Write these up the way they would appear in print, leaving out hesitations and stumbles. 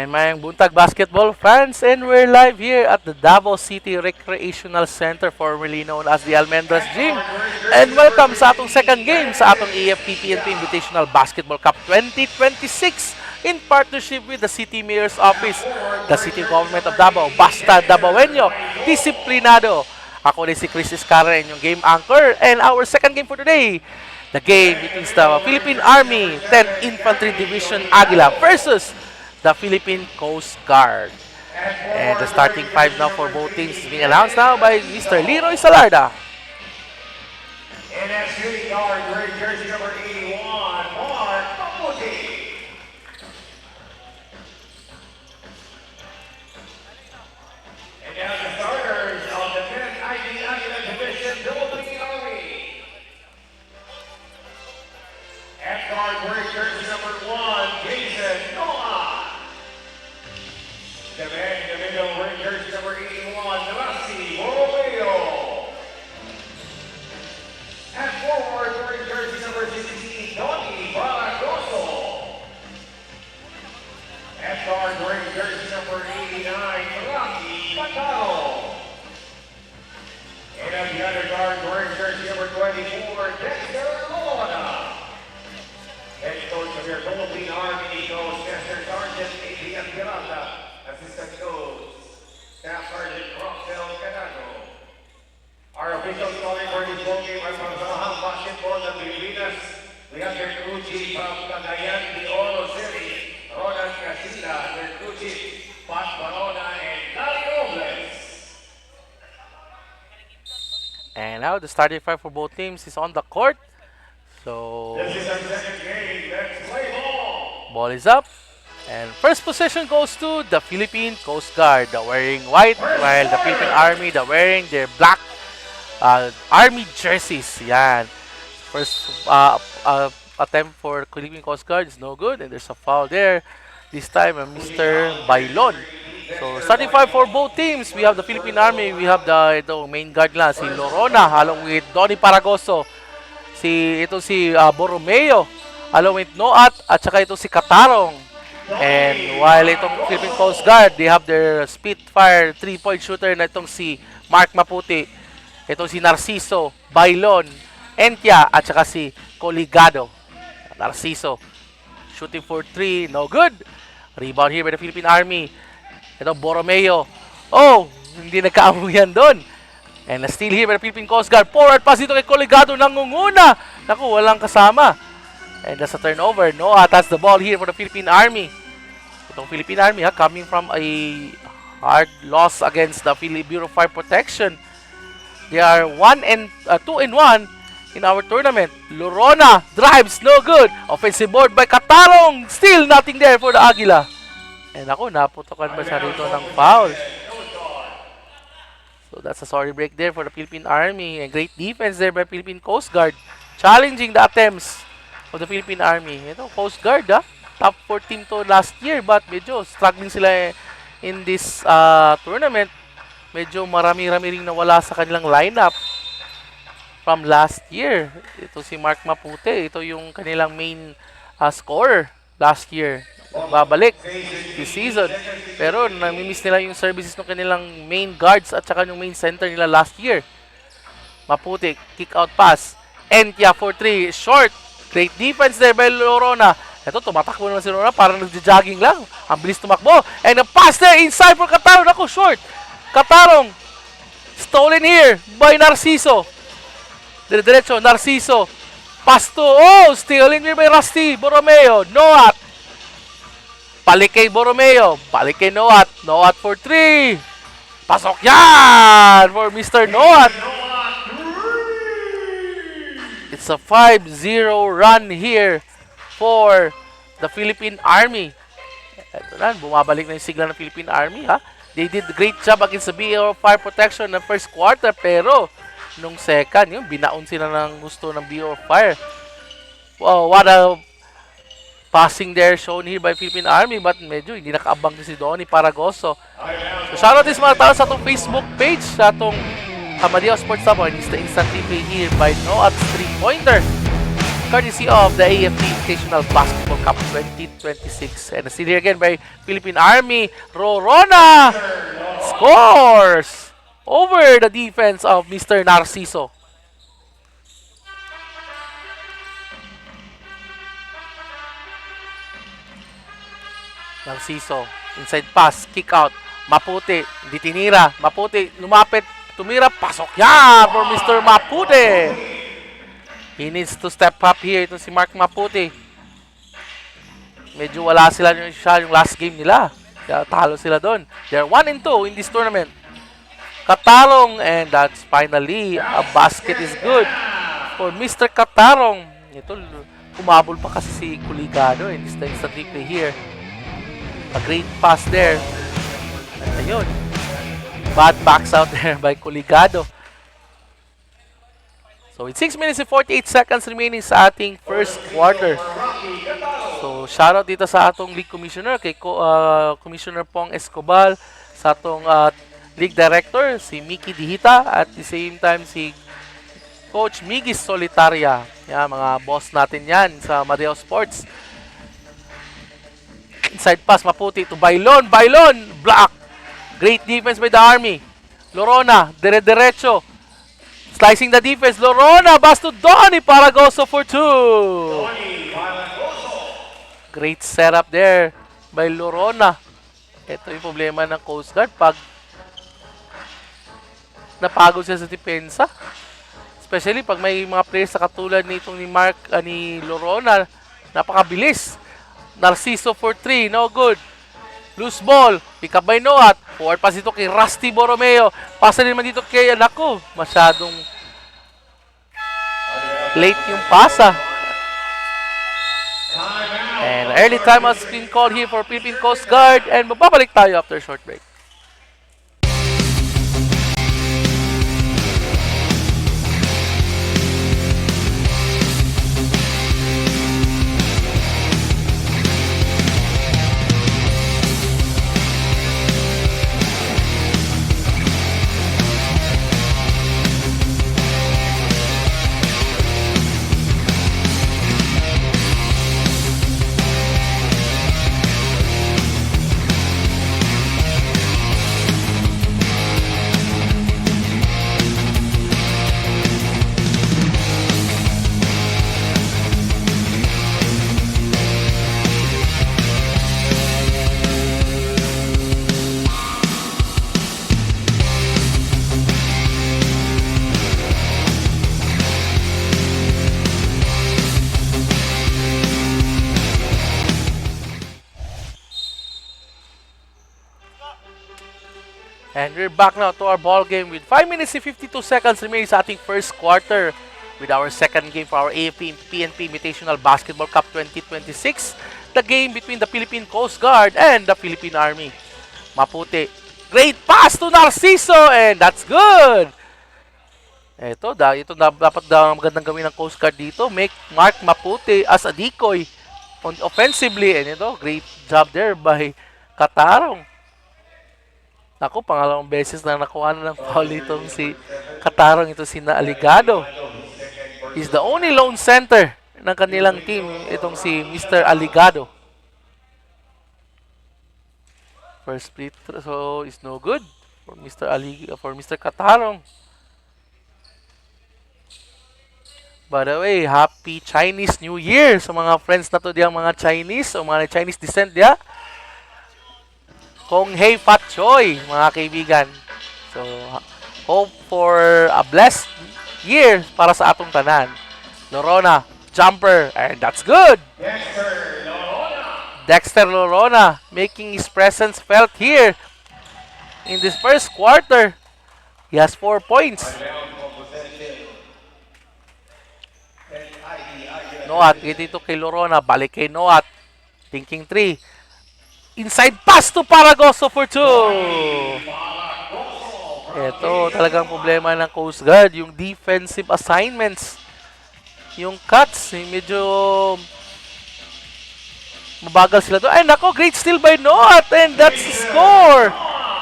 And mayang buntag basketball fans, and we're live here at the Davao City Recreational Center, formerly known as the Almendras Gym. And welcome sa atong second game sa atong AFP-PNP Invitational Basketball Cup 2026 in partnership with the City Mayor's Office, the City Government of Davao, Basta Davaoenyo, Disiplinado. Ako din si Chris Iscara, inyong game anchor, and our second game for today, the game between the Philippine Army 10th Infantry Division AGILA versus the Philippine Coast Guard. And the starting five now for both teams is being announced now by Mr. Leroy Salarda. And that shooting guard wearing jersey number 81, Mark Maputi. And now the starters of the 10th AGILA Division, Philippine Army. At guard wearing jersey number 1, Jason Noah. The man in the middle wearing jersey number 81, Narasi Borromeo. At forward wearing jersey number 16, Donnie Baragoso. At guard wearing jersey number 89, Rocky Pataro. And at the other guard wearing jersey number 24, Dexter Lona. Head coach of your Philippine Army, Coach Master Sergeant Adrian Pirata. Assistant Coach, Staff Sergeant Roxel Canago. Our official calling for this ball game are from Samahang Basketball ng Pilipinas. We have their crew chief from Cagayan de Oro City, Ronan Casilla, their crew chief, Pat Barona, and Larry Robles. And now the starting five for both teams is on the court. So This is our second game. Let's play ball. ball is up. And first possession goes to the Philippine Coast Guard. They're wearing white, while the Philippine Army, they're wearing their black Army jerseys. Yan. First attempt for Philippine Coast Guard is no good. And there's a foul there. This time, Mr. Bailon. So, starting five for both teams. We have the Philippine Army. We have the main guard lang, si Lorona, along with Donnie Paragoso. Si Borromeo, along with Noat, at saka ito si Katarong. And while itong Philippine Coast Guard, they have their Spitfire 3-point shooter na itong si Mark Maputi, itong si Narciso, Bailon, Entia, at saka si Coligado. Narciso, shooting for 3, no good. Rebound here by the Philippine Army. Ito, Borromeo. Oh, hindi nagkaamo yan doon. And na-steal here by the Philippine Coast Guard. Forward pass dito kay Coligado, nangunguna. Naku, walang kasama. And that's a turnover. Noah has the ball here for the Philippine Army. Itong Philippine Army coming from a hard loss against the Bureau of Fire Protection. They are 2-1 in our tournament. Lorona drives, no good. Offensive board by Katarong. Still nothing there for the Agila. And ako, naputokan ba siya rito ng foul? So that's a sorry break there for the Philippine Army. And great defense there by Philippine Coast Guard. Challenging the attempts of the Philippine Army. Ito, Coast Guard, top 4 team to last year, but medyo struggling sila in this tournament. Medyo marami-rami ring nawala sa kanilang lineup from last year. Ito si Mark Maputi. Ito yung kanilang main scorer last year. Babalik this season. Pero namimiss nila yung services ng kanilang main guards at saka yung main center nila last year. Maputi, kick out pass. Entia for 3, short. Great defense there by Lorona. Ito, tumatakbo naman si Lorona. Parang nagja-jogging lang. Ang bilis tumakbo. And a pass there inside for Katarong. Ako, short. Katarong. Stolen here by Narciso. Dire-diretso, Narciso. Pass to. Oh, stealing here by Rusty. Borromeo. Noat. Balik kay Borromeo. Balik kay Noat. Noat for 3. Pasok yan for Mr. Noat. It's a 5-0 run here for the Philippine Army. Ito na, bumabalik na yung sigla ng Philippine Army, They did a great job against the Bureau of Fire Protection ng first quarter, pero nung second, yun, binaon sila ng gusto ng Bureau of Fire. Wow, what a passing there shown here by Philippine Army, but medyo hindi nakaabang din si Donnie Paragoso. So, shoutout din sa mga tao sa atong Facebook page, sa atong Hamadeo Sports Tabo, and it's the instant replay here by Noat's 3-pointer. courtesy of the AFP-PNP Basketball Cup 2026. And still here again by Philippine Army. Rorona scores over the defense of Mr. Narciso. Narciso, inside pass, kick out. Maputi, hindi tinira. Maputi, lumapit, tumira, pasok. Yan for Mr. Maputi. He needs to step up here. Ito si Mark Maputi. Medyo wala sila yung last game nila. Kaya talo sila doon. They're 1-2 in this tournament. Katarong, and that's finally a basket is good for Mr. Katarong. Ito, kumabol pa kasi si Kuligado in this instant replay here. A great pass there. Ayun. Bad backs out there by Kuligado. So, with 6 minutes and 48 seconds remaining sa ating first quarter. So, shoutout dito sa atong league commissioner, kay Commissioner Pong Escobar, sa atong league director, si Mickey Dihita, at the same time si Coach Migis Solitaria. Yan, mga boss natin yan sa Madeo Sports. Inside pass, Maputi to Bailon. Bailon! Block! Great defense by the Army. Lorona, dire-derecho. Slicing the defense. Lorona, pass to Donnie Paragoso for 2. Great setup there by Lorona. Ito yung problema ng Coast Guard pag napagod siya sa depensa. Especially pag may mga players na katulad nitong ni Lorona, napakabilis. Narciso for 3, no good. Loose ball, pick up by Noat. Forward pass dito kay Rusty Borromeo. Pasa din naman dito kay Anako. Masyadong late yung pasa. And early timeout has been called here for Philippine Coast Guard. And magbabalik tayo after a short break. And we're back now to our ball game with 5 minutes and 52 seconds remaining sa ating first quarter with our second game for our AFP-PNP Invitational Basketball Cup 2026. The game between the Philippine Coast Guard and the Philippine Army. Maputi. Great pass to Narciso, and that's good! Ito dapat magandang gawin ng Coast Guard dito. Make Mark Maputi as a decoy offensively. And ito, great job there by Katarong. Ako, pangalawang beses na nakuha na ng foul itong si Katarong, ito si Aligado. He's the only lone center ng kanilang team, itong si Mr. Aligado. First split, so is no good for Mr. Katarong. By the way, happy Chinese New Year sa mga friends na to diyang mga Chinese o mga Chinese descent diya. Kong Hei Fat Choi, mga kaibigan. So, hope for a blessed year para sa atong tanan. Lorona, jumper, and that's good! Dexter Lorona making his presence felt here in this first quarter. He has 4 points. Noat, dito kay Lorona, balik kay Noat. Thinking 3. Inside pass to Paragoso for 2. Ito, talagang problema ng Coast Guard. Yung defensive assignments. Yung cuts, medyo mabagal sila doon. Ay, nako, great steal by Noat. And that's the score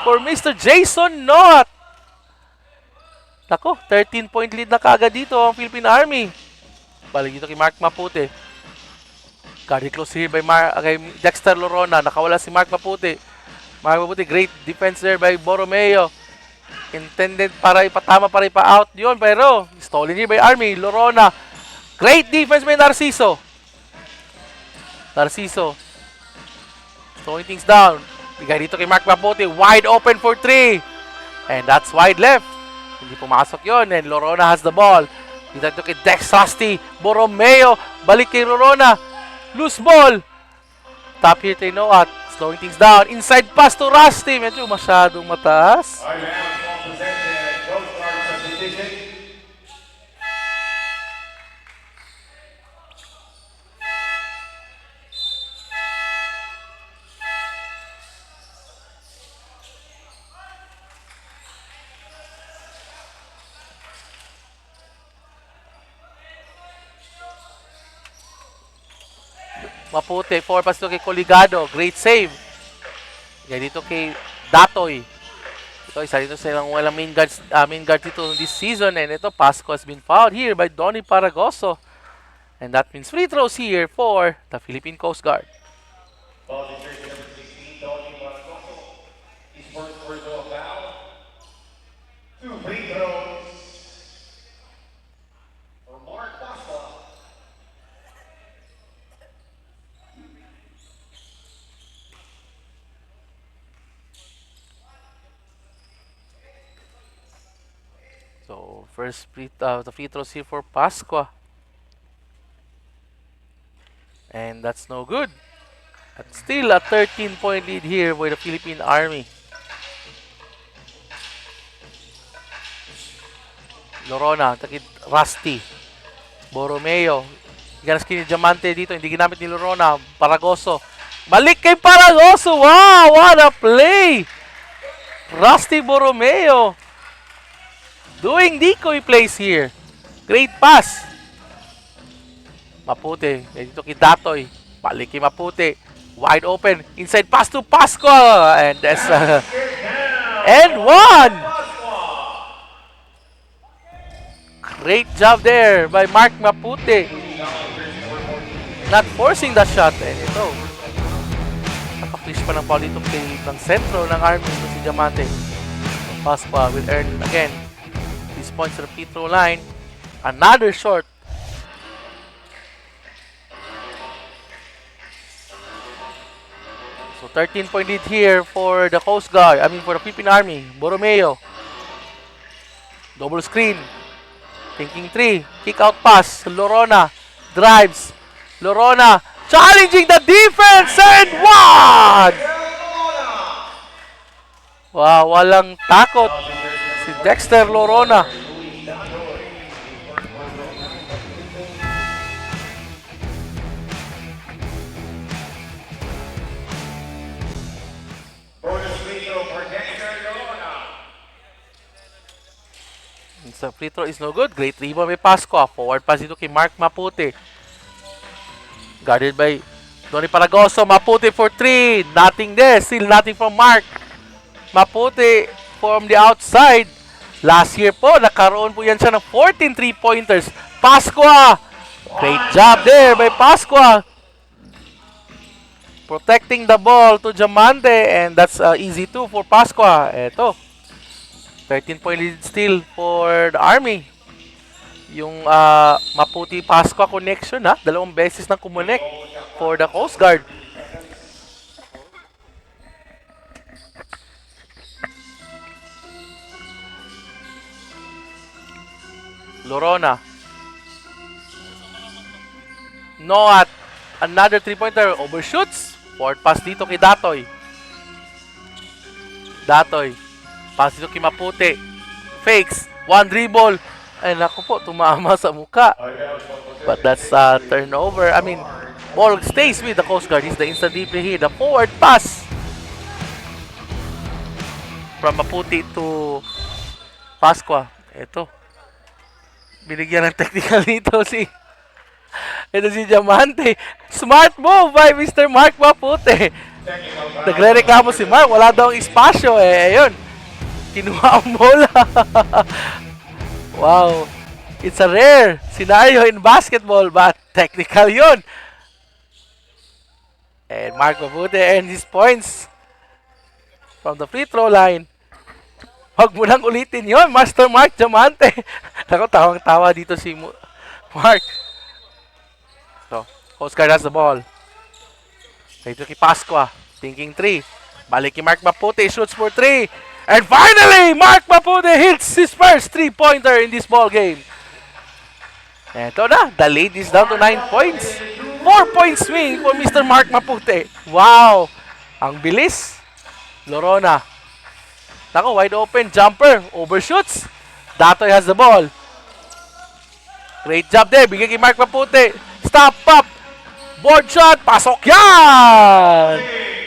for Mr. Jason Noat. Nako, 13-point lead na kaagad dito ang Philippine Army. Balik dito kay Mark Maputi. Got it close here by kay Dexter Lorona. Nakawala si Mark Maputi. Mark Maputi, great defense there by Borromeo. Intended para ipatama, para ipa-out yun. Pero, stolen here by Army. Lorona. Great defense by Narciso. Narciso. Throwing things down. Bigay dito kay Mark Maputi. Wide open for 3. And that's wide left. Hindi pumasok yun. And Lorona has the ball. Dito kay Dex Rusty. Borromeo. Balik kay Lorona. Loose ball. Top here kay Noat. Slowing things down. Inside pass to Rusty. Medyo masyadong mataas. Maputi. 4 pass to kay Coligado. Great save. Kaya dito kay Datoy. Ito, isa dito silang walang main guard dito this season. And ito, Pasco has been fouled here by Donnie Paragoso. And that means free throws here for the Philippine Coast Guard. Ball is number 16, Donnie Paragoso. His first personal foul. 2 free throws for Mark Pasco. So, first the free throws here for Pasqua. And that's no good. At still a 13-point lead here for the Philippine Army. Lorona, takid Rusty. Borromeo. Ganas ni Diamante dito, hindi ginamit ni Lorona. Paragoso. Balik kay Paragoso. Wow, what a play! Rusty Borromeo. Doing decoy plays here. Great pass. Maputi. Dito kay Datoy. Balik kay Maputi. Wide open. Inside pass to Pasco. And that's and one. Great job there by Mark Maputi. Not forcing the shot. And ito. Nakaplish pa ng foul dito ng sentro ng Army si Diamante. Pasco will earn again points to the free throw line. Another short. So 13-point lead here for the Coast Guard. For the Philippine Army. Borromeo. Double screen. Thinking 3. Kick out pass. Lorona. Drives. Lorona. Challenging the defense and one! Wow, walang takot si Dexter Lorona. The free throw is no good. Great rebound by Pasco. Forward pass dito kay Mark Maputi. Guarded by Donnie Paragoso. Maputi for 3. Nothing there. Still nothing from Mark. Maputi from the outside. Last year po, nakaroon po yan siya ng 14 3-pointers. Pasqua! Great job there by Pasqua. Protecting the ball to Diamante. And that's easy too for Pasqua. Eto. 13-point lead still for the Army. Yung Maputi-Pasqua connection, ha? 2 beses na kumonect for the Coast Guard. Lorona. Noat. Another 3-pointer. Overshoots. Forward pass dito kay Datoy. Datoy. Pass dito kay Maputi. Fakes. One dribble. Ay, naku po. Tumama sa muka. But that's turnover. Ball stays with the Coast Guard. He's the instant replay here. The forward pass. From Maputi to Pasqua. Ito. Binigyan ng technical dito ito si Diamante. Smart move by Mr. Mark Maputi. Nagre-reklamo si Mark. Wala daw espasyo. Ayun. Kinuha ang bola. Wow. It's a rare scenario in basketball, but technical yun. And Mark Mabuti earns his points from the free throw line. Huwag mo nang ulitin yon, Master Mark Diamante. Ako, tawang-tawa dito si Mark. So, Coast Guard has the ball. Dito kay Pasqua. Thinking 3. Balik kay Mark Maputi. Shoots for 3. And finally, Mark Maputi hits his first 3-pointer in this ball game. Ito na, the lead is down to 9 points. 4-point swing for Mr. Mark Maputi. Wow! Ang bilis. Lorona. Nako, wide open. Jumper. Overshoots. Datoy has the ball. Great job there. Bigay kay Mark Maputi. Stop up. Board shot. Pasok yan!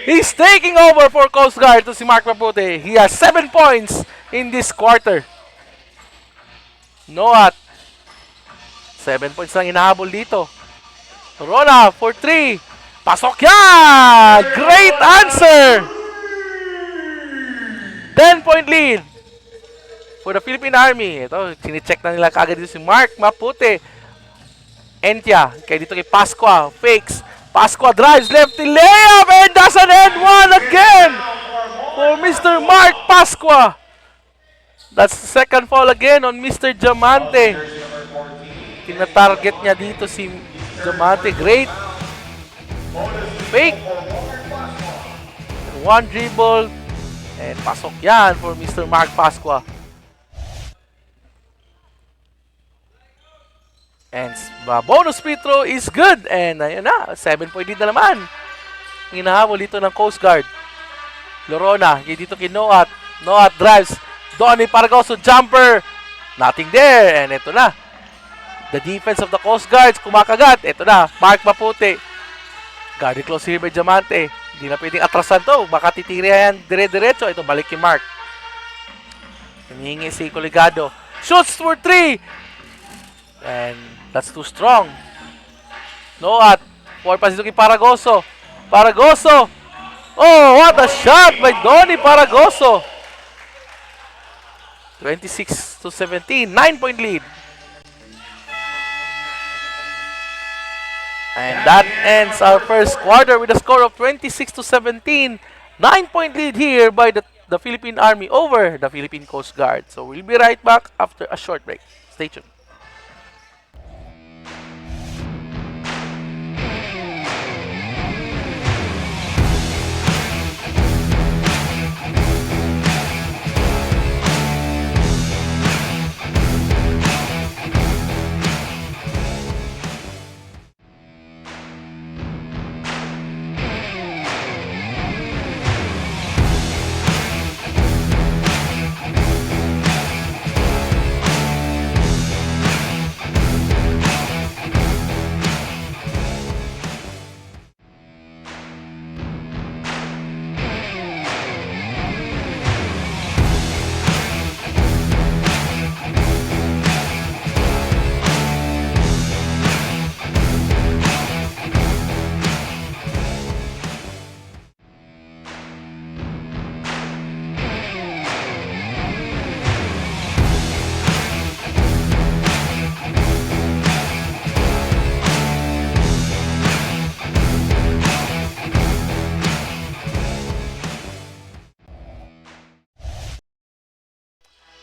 He's taking over for Coast Guard to si Mark Maputi. He has 7 points in this quarter. Noat. 7 points lang inahabol dito. Rona for 3. Pasok yan! Great answer! 10-point lead for the Philippine Army. Ito, sinicheck na nila kagad dito si Mark Maputi. Entia, kaya dito kay Pasqua. Fakes. Pasqua drives lefty layup and that's an end one again for Mr. Mark Pasqua. That's the second foul again on Mr. Diamante. Tina-target niya dito si Diamante. Great. Fake. One dribble. And pasok yan for Mr. Mark Pasqua. And bonus free throw is good. And ayun na, 7-point lead na naman. Hinahabol dito ng Coast Guard. Lorona, dito kay Noat. Noat drives. Donnie Paragoso, jumper. Nothing there. And ito na. The defense of the Coast Guards, kumakagat. Ito na, Mark Maputi. Guarded close here by Diamante. Hindi na pwedeng atrasan to. Baka titira yan dire-diretso. Ito, balik kay Mark. Hinihingi si Coligado. Shoots for 3. And that's too strong. Noat. 4 passes kay Paragoso. Paragoso. Oh, what a shot by Donnie Paragoso. 26-17. 9-point lead. And that ends our first quarter with a score of 26-17. 9-point lead here by the Philippine Army over the Philippine Coast Guard. So we'll be right back after a short break. Stay tuned.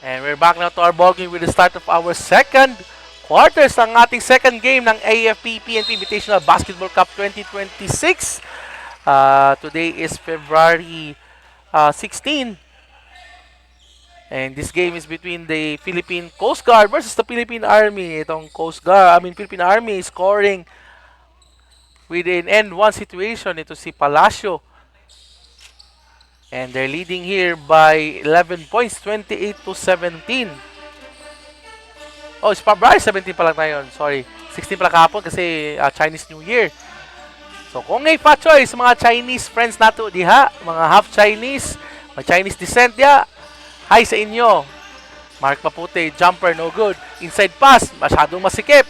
And we're back now to our ball game with the start of our second quarters ng ating second game ng AFP-PNP Invitational Basketball Cup 2026. Today is February 16. And this game is between the Philippine Coast Guard versus the Philippine Army. Itong Philippine Army is scoring with an end-one situation. Ito si Palacio. And they're leading here by 11 points, 28-17. Oh, it's February 17 pa lang tayo. Sorry, 16 pala kahapon kasi Chinese New Year. So, kung ngay pa choice, mga Chinese friends nato diha, mga half Chinese, mga Chinese descent diha, hi sa inyo. Mark Maputi, jumper, no good. Inside pass, masyadong masikip.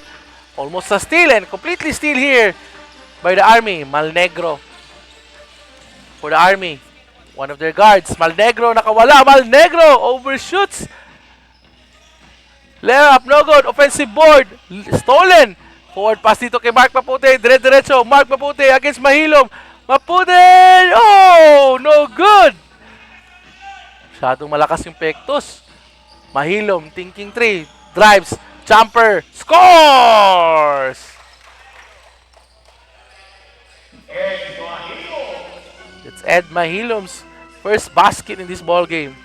Almost a steal and completely steal here by the Army. Malnegro for the Army. One of their guards, Malnegro, nakawala. Malnegro overshoots. Layup, no good. Offensive board. Stolen. Forward pass dito kay Mark Maputi. Dire-diretso. Mark Maputi against Mahilom. Maputi! Oh! No good! Masyadong malakas yung Pectus. Mahilom, thinking 3. Drives. Jumper. Scores! It's Ed Mahilom's first basket in this ball game.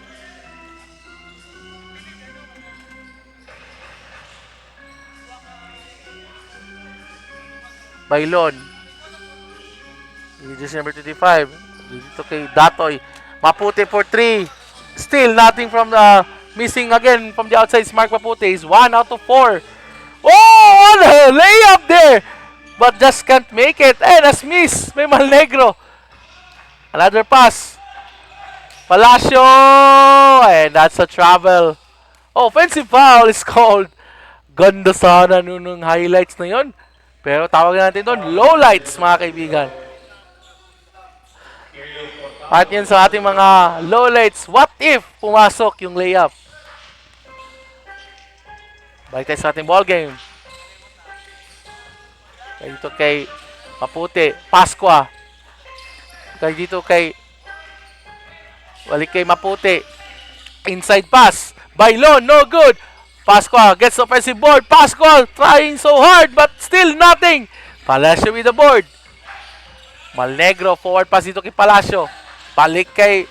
Bailon. Jersey number 25. Dito kay Datoy. Maputi for 3. Still nothing from the missing again from the outside. Mark Maputi is 1 out of 4. Oh, what a layup there! But just can't make it. And as miss. May Malnegro. Another pass. Palacio! And that's a travel. Oh, offensive foul is called. Ganda sana nung highlights na yon. Pero tawag natin doon, lowlights mga kaibigan. At yan sa ating mga lowlights. What if pumasok yung layup? Balik tayo sa ating ball game. Kaya dito kay Maputi, Pasqua. Kaya dito kay balik kay Maputi. Inside pass. Bailon, no good. Pasqua gets the offensive board. Pasqua trying so hard but still nothing. Palacio with the board. Malnegro, forward pass dito kay Palacio. Balik kay...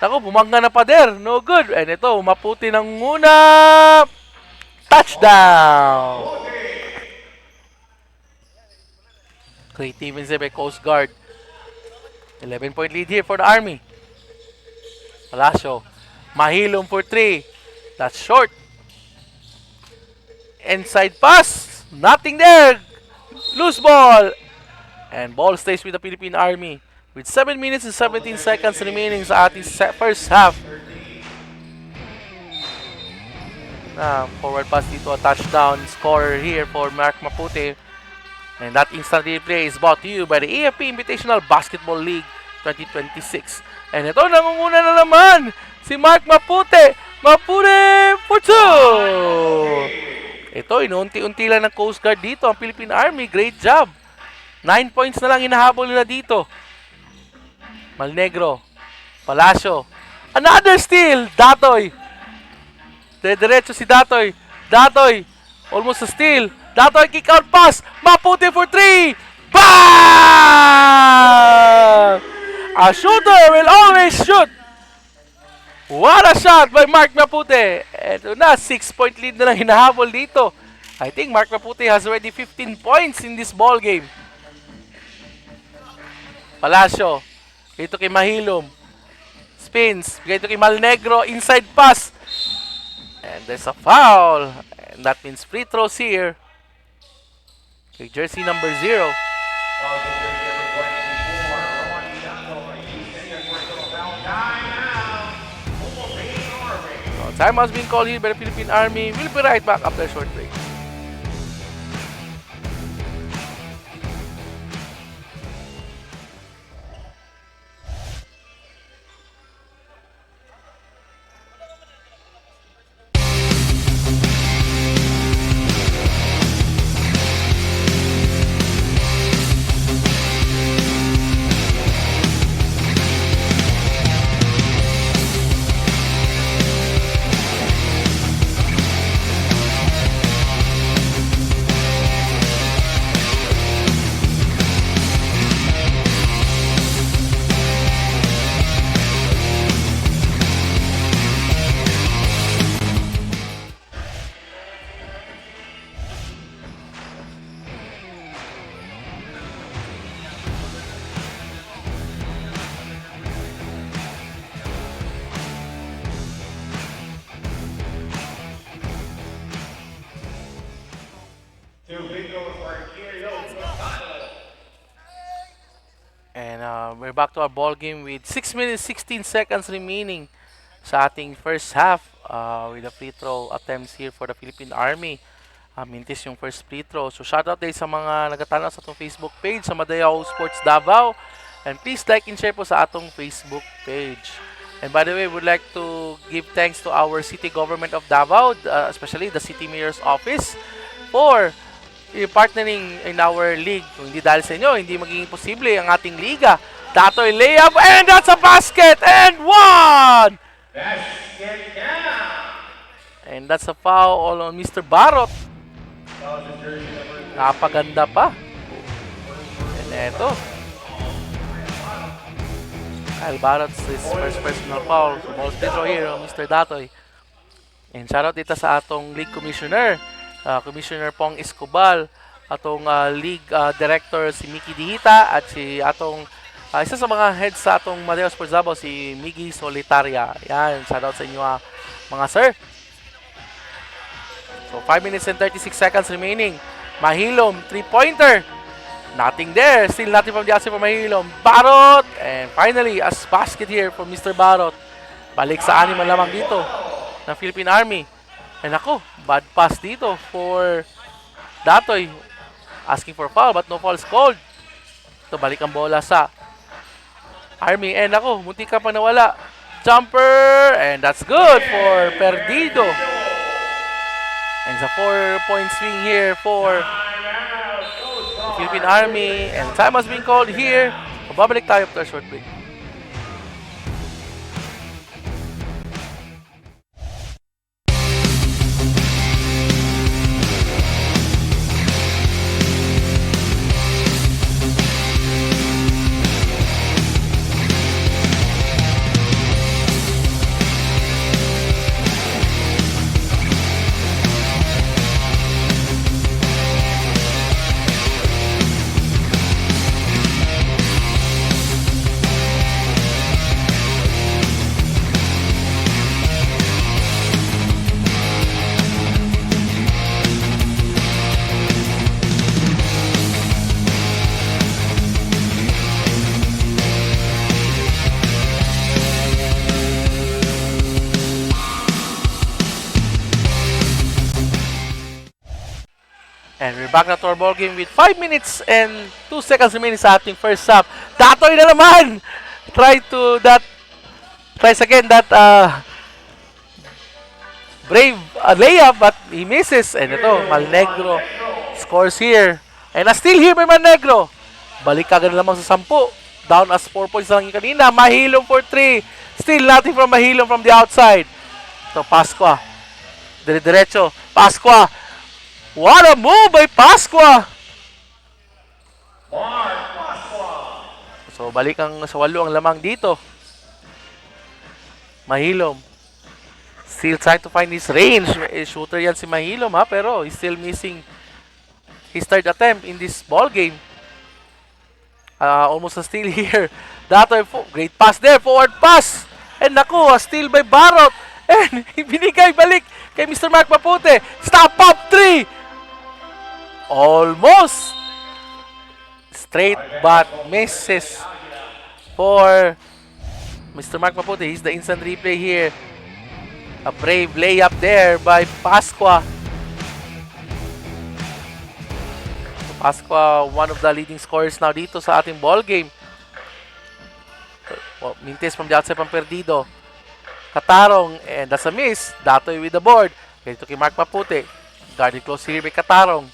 Naku, bumangga na pader. No good. And ito, Maputi ng muna. Touchdown! Great defense by Coast Guard. 11-point lead here for the Army. Palacio. Mahilom for 3. That's short. Inside pass. Nothing there. Loose ball. And ball stays with the Philippine Army. With 7 minutes and 17 seconds remaining sa ating first half. Forward pass dito. A touchdown scorer here for Mark Maputi. And that instant replay is brought to you by the AFP Invitational Basketball League 2026. And ito, nangunguna na naman si Mark Maputi. Maputi for 2. Ito, inuunti-unti lang ng Coast Guard dito. Ang Philippine Army, great job. 9 points na lang hinahabol nila dito. Malnegro. Palacio. Another steal. Datoy. Diretso si Datoy. Datoy. Almost a steal. Datoy kick out pass. Maputi for 3. Bang! A shooter will always shoot. What a shot by Mark Maputi. Ito na, 6-point lead na lang hinahabol dito. I think Mark Maputi has already 15 points in this ball game. Palacio. Dito kay Mahilom. Spins. Dito kay Malnegro. Inside pass. And there's a foul. And that means free throws here. Kay jersey number 0. Time has been called here by the Philippine Army. We'll be right back after a short break. And we're back to our ball game with 6 minutes 16 seconds remaining sa ating first half with the free throw attempts here for the Philippine Army. Mintis yung first free throw. So shoutout din sa mga nagatanaw sa atong Facebook page sa Madayaw Sports Davao. And please like and share po sa atong Facebook page. And by the way, we'd like to give thanks to our city government of Davao, especially the city mayor's office, for partnering in our league. Kung hindi dahil sa inyo, hindi magiging posible ang ating liga. Datoy layup, and that's a basket, and one! Basket down. And that's a foul on Mr. Barot. Napaganda pa. And eto. Kyle Barot's his first personal foul. So ball free throw here on Mr. Datoy. And shoutout dito sa atong league commissioner. Commissioner Pong Escobal. Atong league director si Mickey Dihita. At si atong isa sa mga heads sa atong Madeo Sports Davao, si Miggy Solitaria. Yan, shoutout sa inyo mga sir. So 5 minutes and 36 seconds remaining. Mahilom, 3-pointer. Nothing there. Still nothing from the outside for Mahilom. Barot! And finally, a basket here for Mr. Barot. Balik sa 6 lamang dito ng Philippine Army. And ako, bad pass dito for Datoy. Asking for foul but no foul is called. Ito, balik ang bola sa Army. And ako, munti ka pa nawala. Jumper! And that's good for Perdido. And it's a 4-point swing here for Philippine Army, and time has been called here. Babalik tayo after a short break. And we're back na to our ball game with 5 minutes and 2 seconds remaining sa ating first half. Datoy na naman! Tries again that brave layup, but he misses. And ito, Malnegro scores here. And a steal here by Malnegro. Balik agad lamang sa 10. Down as 4 points lang yung kanina. Mahilom for 3. Still nothing from Mahilom from the outside. Ito, Pasqua. Dire-diretso. Pasqua. What a move by Pasqua! So, balik ang sa 8 ang lamang dito. Mahilom. Still trying to find his range. Shooter yan si Mahilom ha, pero he's still missing his third attempt in this ball game. Almost a steal here. Datoy, great pass there, forward pass. And naku, a steal by Barot. And binigay balik kay Mr. Mark Mapute. Stop up 3! Almost straight but misses for Mr. Mark Mapute. He's the instant replay here. A brave layup there by Pasqua. Pasqua, one of the leading scorers now dito sa ating ball game. Well, Mintes from the outside from Perdido. Katarong, and that's a miss. Datoy with the board. Ganito kay Mark Mapute. Guarded close here by Katarong.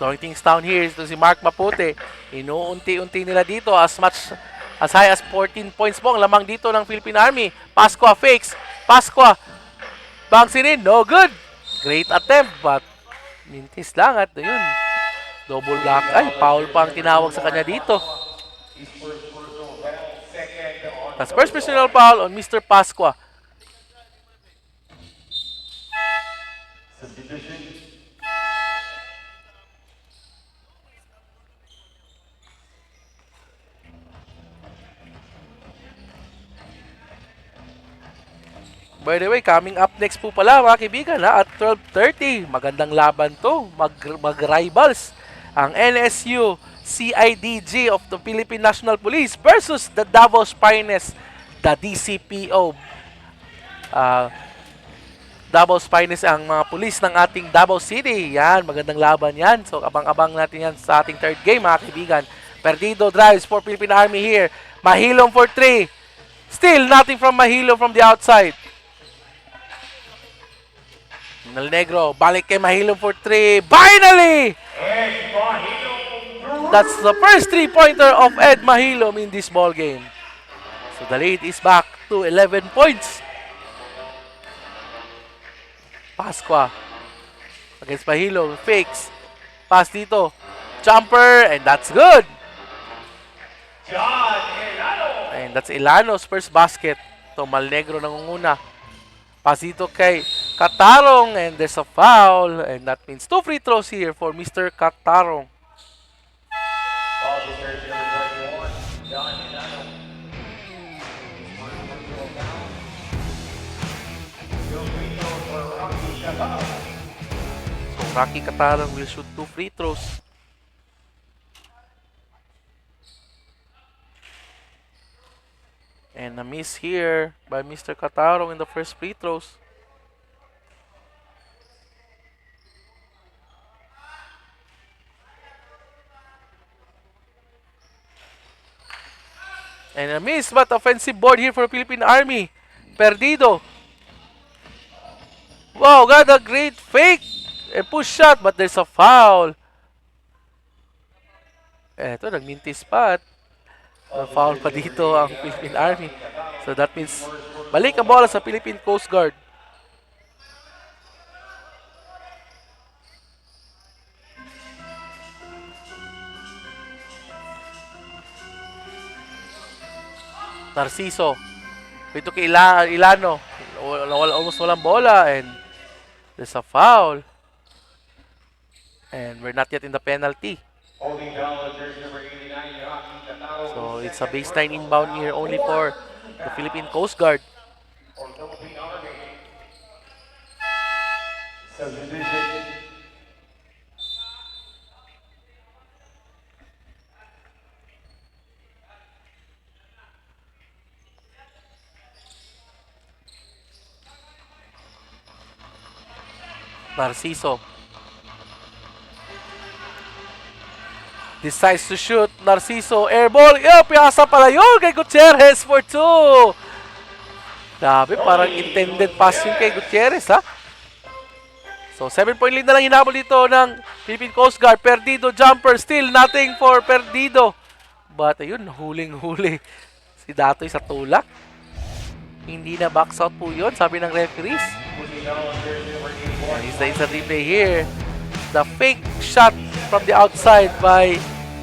Slowing things down here ito si Mark Mapute. Inuunti-unti nila dito as high as 14 points po ang lamang dito ng Philippine Army. Pasqua fakes. Pasqua bouncing in. No good. Great attempt but mintis lang at yun. Double block. Ay, foul pa ang tinawag sa kanya dito. That's first personal foul on Mr. Pasqua. By the way, coming up next po pala mga kaibigan at 12:30. Magandang laban to. Mag-rivals ang NSU CIDG of the Philippine National Police versus the Davao's Finest, the DCPO. Davao's Finest ang mga pulis ng ating Davao City. Yan, magandang laban yan. So abang-abang natin yan sa ating third game mga kaibigan. Perdido drives for Philippine Army here. Mahilom for 3. Still nothing from Mahilo from the outside. Nal Negro, balik kay Mahilo for 3. Finally! And Mahilo That's the first 3-pointer of Ed Mahilom in this ball game. So the lead is back to 11 points. Pasqua against Mahilo, fakes. Pass dito. Jumper, and that's good. John Elano. And that's Ilano's first basket. So Malnegro nangunguna. Pass dito kay Katarong, and there's a foul. And that means 2 free throws here for Mr. Katarong. Ball to jersey number 21, John Elano. So Rocky Katarong will shoot 2 free throws. And a miss here by Mr. Katarong in the first free throws. And a miss, but offensive board here for Philippine Army. Perdido. Wow, got a great fake. A push shot, but there's a foul. Eto, nagmintis pa at foul pa dito ang Philippine Army. So that means balik ang bola sa Philippine Coast Guard. Narciso. Ito kay Ilano. Almost walang bola and there's a foul. And we're not yet in the penalty. Holding foul, jersey number 89, Rocky Tatao. So it's a baseline inbound here only for the Philippine Coast Guard. Or Philippine Army. Subdivision. Narciso. Decides to shoot. Narciso, air ball. Piyasa pala yun kay Gutierrez for 2. Grabe, parang intended pass yun kay Gutierrez, ha? So, 7-point lead na lang hinabol dito ng Philippine Coast Guard. Perdido jumper. Still nothing for Perdido. But, ayun, huling-huli si Datoy sa tulak. Hindi na box out po yun, sabi ng referees. And it's the instant replay here. The fake shot from the outside by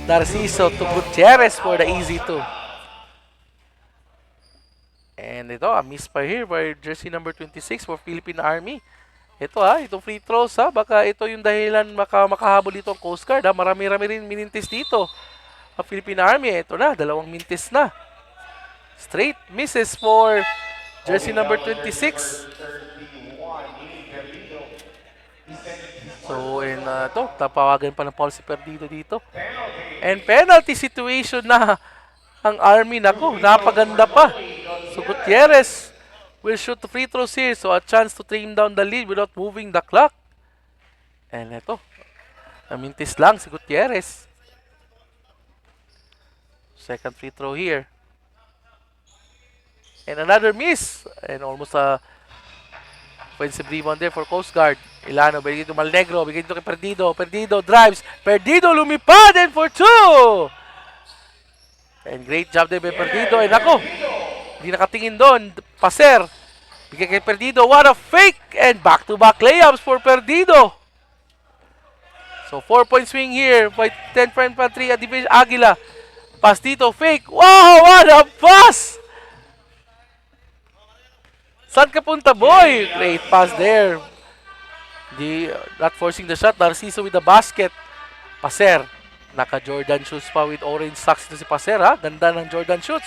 Narciso to Gutierrez for the easy 2. And ito, a miss pa here by jersey number 26 for Philippine Army. Ito itong free throws baka ito yung dahilan makahabol dito ang Coast Guard Marami-rami rin minintis dito ang Philippine Army. Ito na, 2 mintis na. Straight misses for jersey number 26. So, tapawagan pa ng foul si Perdido dito. And penalty situation na ang Army. Nako, napaganda pa. So, Gutierrez will shoot the free throws here. So, a chance to trim down the lead without moving the clock. And ito, namintis lang si Gutierrez. Second free throw here. And another miss. And almost a offensive rebound there for Coast Guard. Ilano, bigay dito Malnegro, bigay dito kay Perdido. Perdido drives. Perdido lumipad and for 2! And great job there by Perdido. And ako, hindi nakatingin doon. Paser. Bigay kay Perdido. What a fake! And back-to-back layups for Perdido. So 4-point swing here by 10 Infantry at AGILA. Pass dito, fake. Wow, what a pass! Saan ka punta, boy? Great pass there. Not forcing the shot. Narciso with the basket. Paser. Naka-Jordan shoes pa with orange socks ito si Paser, Ganda ng Jordan shoes.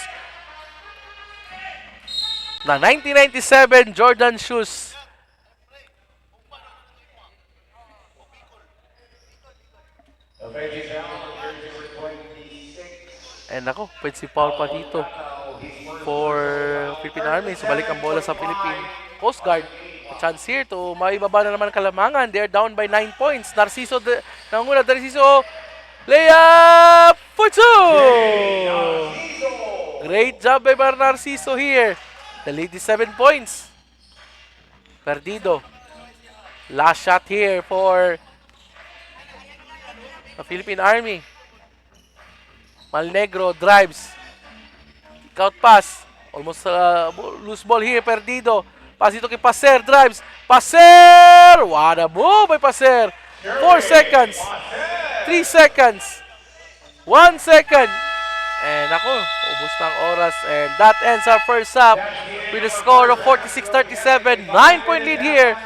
Na 1997 Jordan shoes. And ako, pwede si Paul pa dito for Philippine Army. So balik ang bola sa Philippine Coast Guard. A chance here to maibaba na naman Kalamangan. They're down by 9 points. Narciso, Narciso, layup for 2! Great job by Narciso here. The lead is 7 points. Perdido. Last shot here for the Philippine Army. Malnegro drives. Kick out pass. Almost loose ball here. Perdido. Pass dito kay Paser. Drives. Paser! What a move by Paser. 4 seconds. 3 seconds. 1 second. And ako, ubos na ang oras. And that ends our first half with a score of 46-37. 9-point lead here.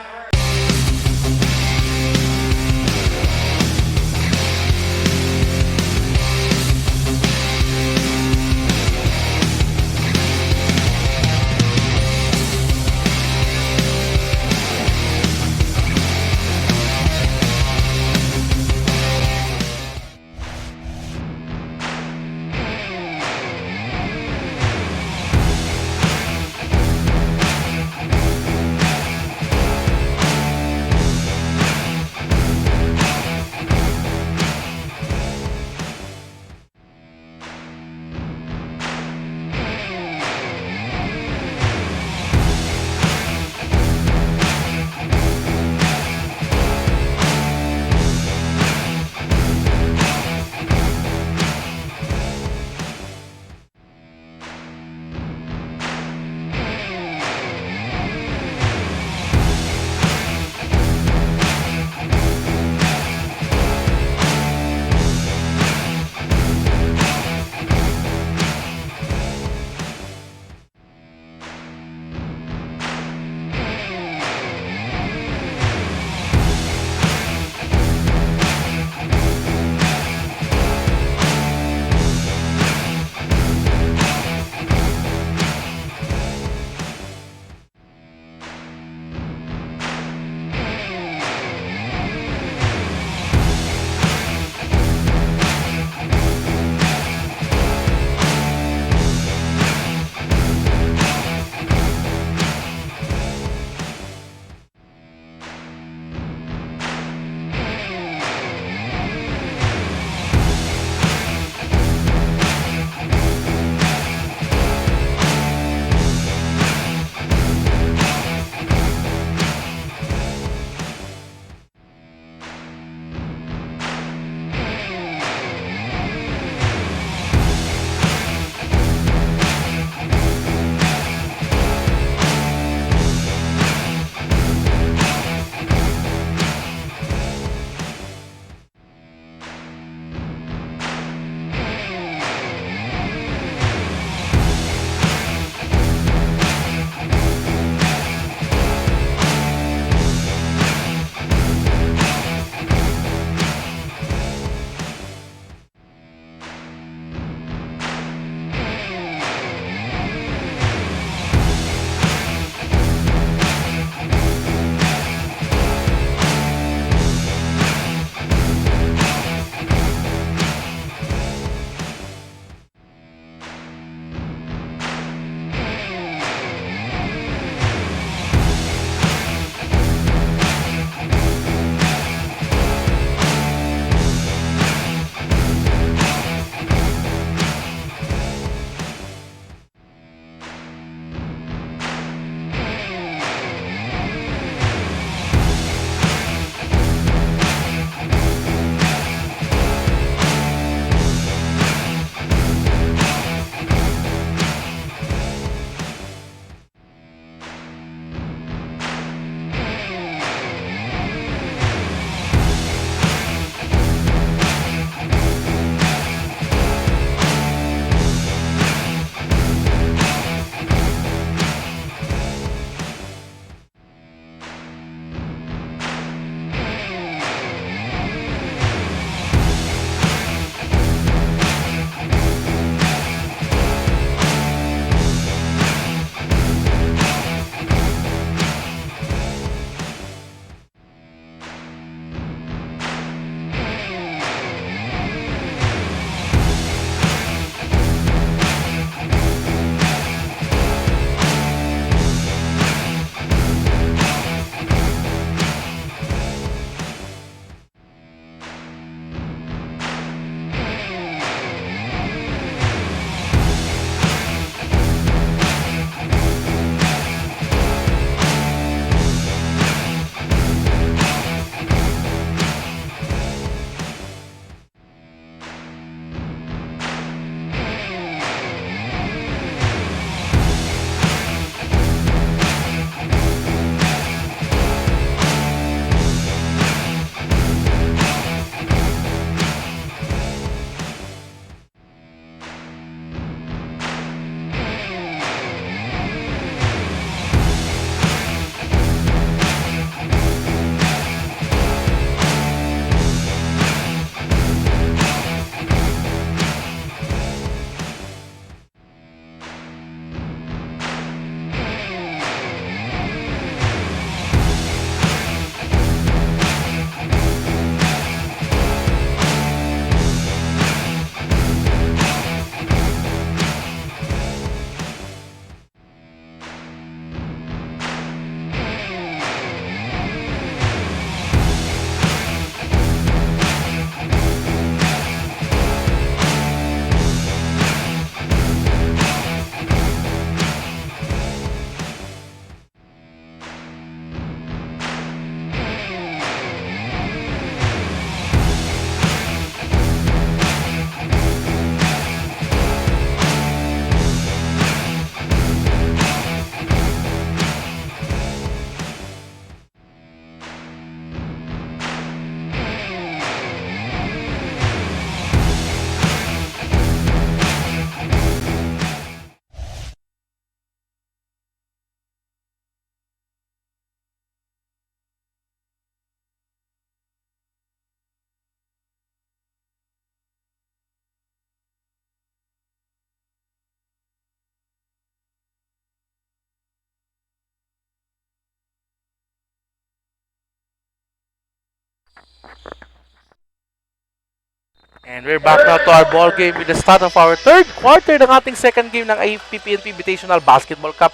And we're back now to our ball game with the start of our third quarter ng ating second game ng AFP-PNP Invitational Basketball Cup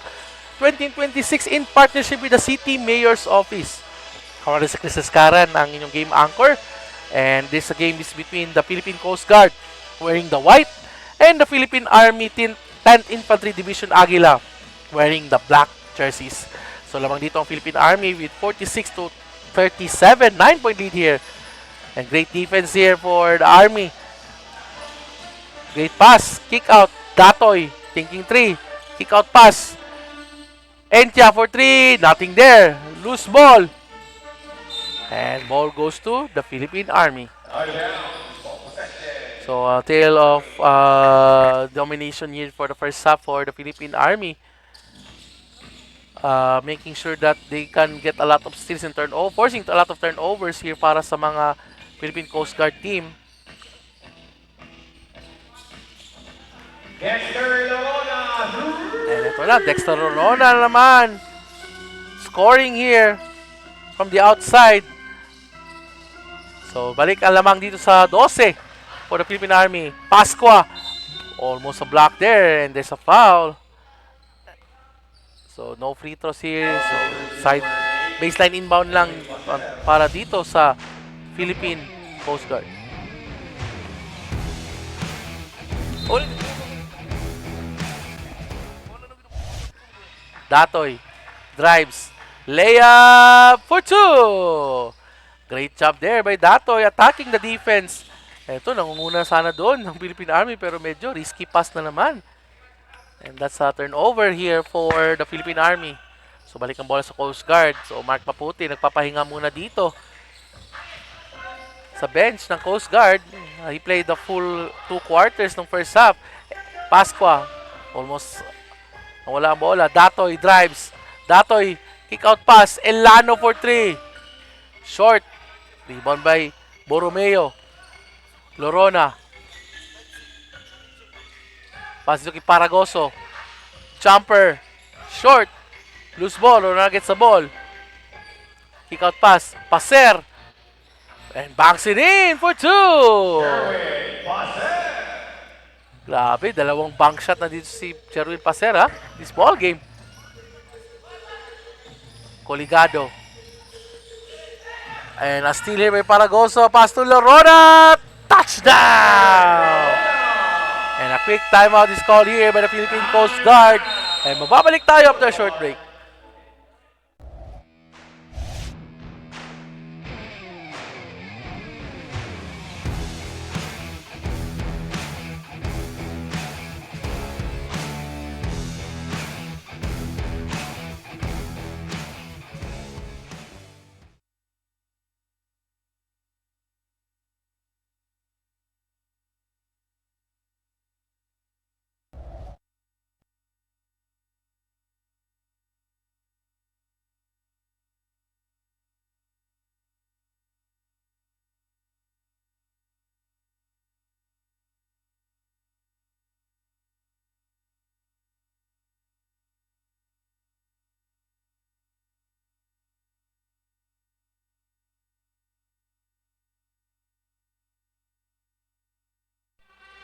2026 in partnership with the City Mayor's Office. Ako rin si Chris Escaran, ang inyong game anchor. And this game is between the Philippine Coast Guard wearing the white and the Philippine Army 10th Infantry Division AGILA wearing the black jerseys. So lamang dito ang Philippine Army with 46-37, 9-point lead here. And great defense here for the Army. Great pass, kick out, Datoy, thinking 3, kick out pass. Entia for 3, nothing there, loose ball. And ball goes to the Philippine Army. So a tale of domination here for the first half for the Philippine Army. Making sure that they can get a lot of steals and turnovers, forcing a lot of turnovers here para sa mga Philippine Coast Guard team. And ito na, Dexter Lorona naman. Scoring here from the outside. So balik ang lamang dito sa 12 for the Philippine Army. Pasqua, almost a block there and there's a foul. So no free throws here. So side baseline inbound lang para dito sa Philippine Coast Guard. Datoy drives, layup for 2. Great job there by Datoy attacking the defense. Ito, nangunguna sana doon ng Philippine Army pero medyo risky pass na naman. And that's a turnover here for the Philippine Army. So balik ang bola sa Coast Guard. So Mark Maputi nagpapahinga muna dito sa bench ng Coast Guard. He played the full 2 quarters ng first half. Pasqua, almost wala ang bola. Datoy drives. Datoy, kick out pass. Elano for 3. Short. Rebound by Borromeo. Lorona. Pass dito kay Paragoso. Jumper. Short. Loose ball. Lorona gets the ball. Kick out pass. Paser. And banks it in for 2. Grabe, dalawang bank shot na dito si Jerwin Paser ha. This ball game. Coligado. And a steal here by Paragoso. Pass to Lorona. Touchdown! And a quick timeout is called here by the Philippine Coast Guard. And mababalik tayo after a short break.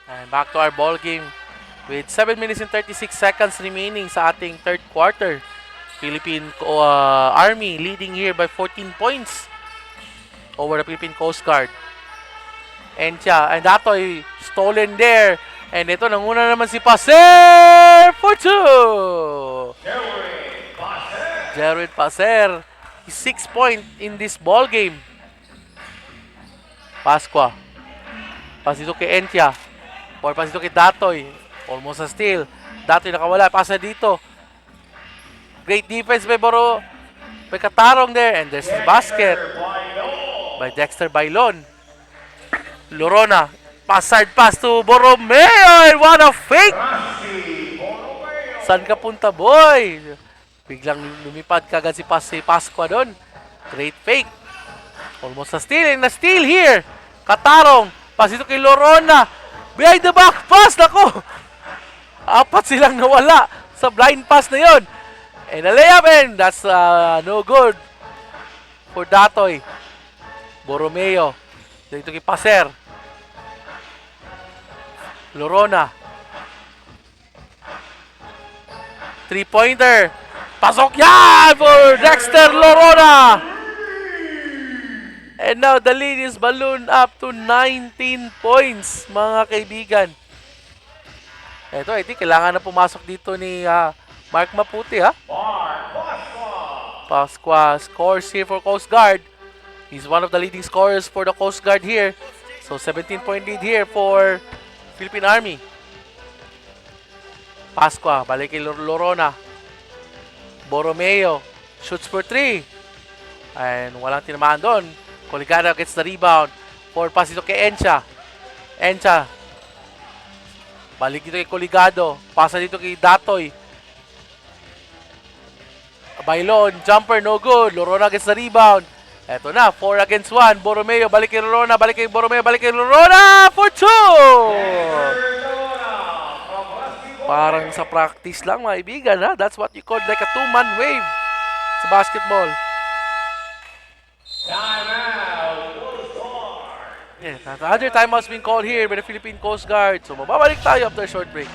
And back to our ball game with 7 minutes and 36 seconds remaining sa ating third quarter. Philippine Army leading here by 14 points over the Philippine Coast Guard. And Datoy stolen there. And ito, nanguna naman si Paser for 2. Jerwin Paser. 6 point in this ball game. Pasqua. Pass dito kay Entia. Or pass dito kay Datoy. Almost a steal. Datoy nakawala. Pasa dito. Great defense by Boro. May katarong there. And there's the basket by Dexter Bailon. Lorona. Passard pass to Borromeo. And what a fake! Saan ka punta, boy? Biglang lumipad kagad si Pasqua doon. Great fake. Almost a steal. And a steal here. Katarong. Pass dito kay Lorona. Behind the back pass. Nako. 4 silang nawala sa blind pass na yon. And a layup, and that's no good for Datoy. Borromeo. Dito kay Paser. Lorona. 3-pointer. Pasok yan for Dexter Lorona. And now the lead is ballooned up to 19 points, mga kaibigan. Ito, I think kailangan na pumasok dito ni Mark Maputi, ha? Pasqua scores here for Coast Guard. He's one of the leading scorers for the Coast Guard here. So 17-point lead here for Philippine Army. Pasqua, balik kay Lorona. Borromeo shoots for 3. And walang tinamaan doon. Coligado gets the rebound. Forward pass dito kay Encha. Encha. Balik dito kay Coligado. Pasa dito kay Datoy. Bailon, jumper, no good. Lorona gets the rebound. Eto na, 4 against 1. Borromeo, balik kay Lorona, balik kay Borromeo, balik kay Lorona for 2! Parang sa practice lang, mga ibigan, ha? That's what you call like a two-man wave sa basketball. Yeah, another timeout's been called here by the Philippine Coast Guard. So, mababalik tayo after a short break.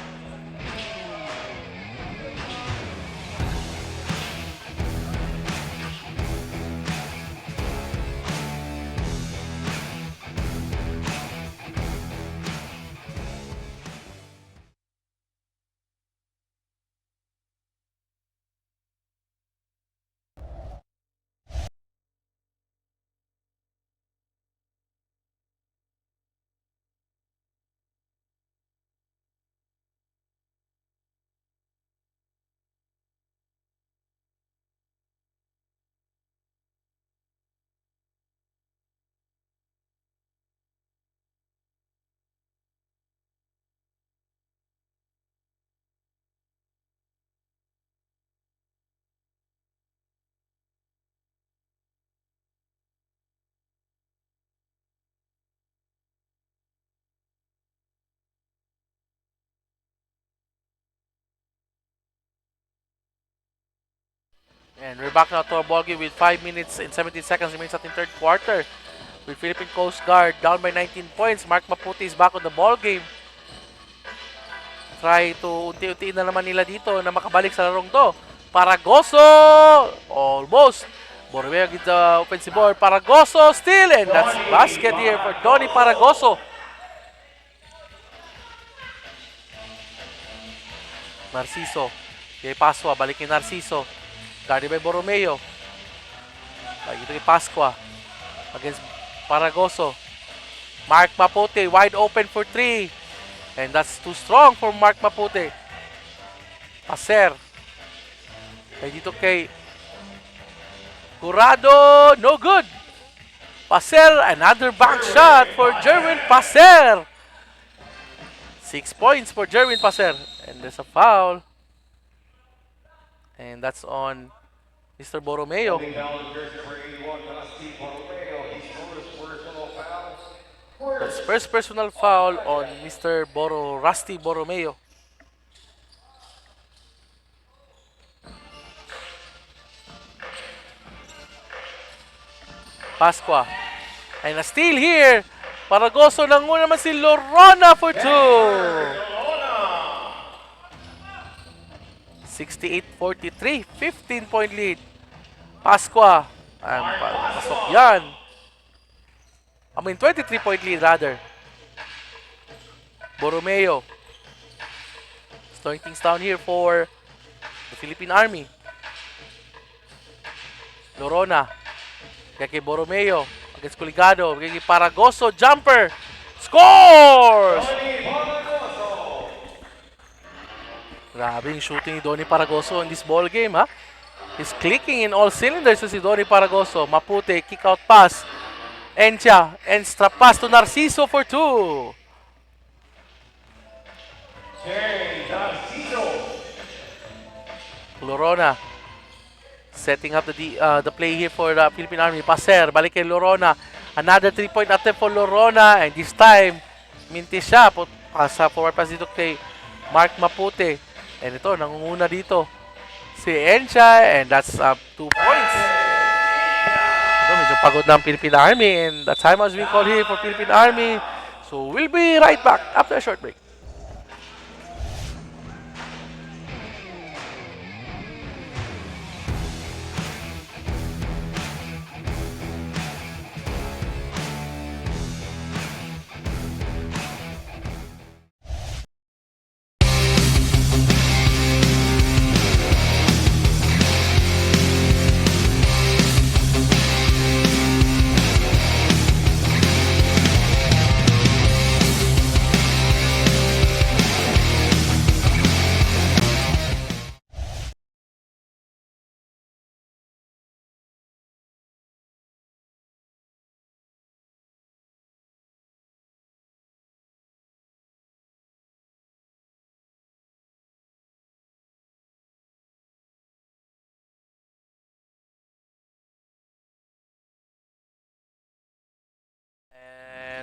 And we're back now to our ball game with 5 minutes and 17 seconds remains at the third quarter. With Philippine Coast Guard down by 19 points. Mark Maputi is back on the ball game. Try to unti-untiin na naman nila dito na makabalik sa larong to. Paragoso! Almost. Borromeo gets the offensive board. Paragoso still. And that's basket here for Donnie Paragoso. Narciso. Kay Pasqua. Balik kay Narciso. Guarded by Borromeo. Lagi ito kay Pasqua. Against Paragoso. Mark Maputi wide open for 3. And that's too strong for Mark Maputi. Paser. Kaya dito kay Curado. No good. Paser. Another bank shot for Jerwin Paser. 6 points for Jerwin Paser. And there's a foul. And that's on Mr. Borromeo. That's first personal foul on Mr. Rusty Borromeo. Pasqua. And a steal here. Paragoso nanguna naman si Lorona for 2. 68-43, 15-point lead. Pasqua. Pasok yan. 23-point lead rather. Borromeo. Slowing things down here for the Philippine Army. Lorona. Kaya kay Borromeo. Against Coligado. Kaya kay Paragoso. Jumper. Scores! Grabe yung shooting ni Donnie Paragoso in this ball game, ha? He's clicking in all cylinders si Donnie Paragoso. Maputi, kick out pass. Encha, extra pass to Narciso for 2. Lorona setting up the play here for the Philippine Army. Paser, balik kay Lorona. Another 3-point attempt for Lorona. And this time, mintis siya. Sa forward pass dito kay Mark Maputi. And ito, nangunguna dito si Encha, and that's 2 points. Ito, medyo pagod na ang Philippine Army, and that time has been called here for Philippine Army. So, we'll be right back after a short break.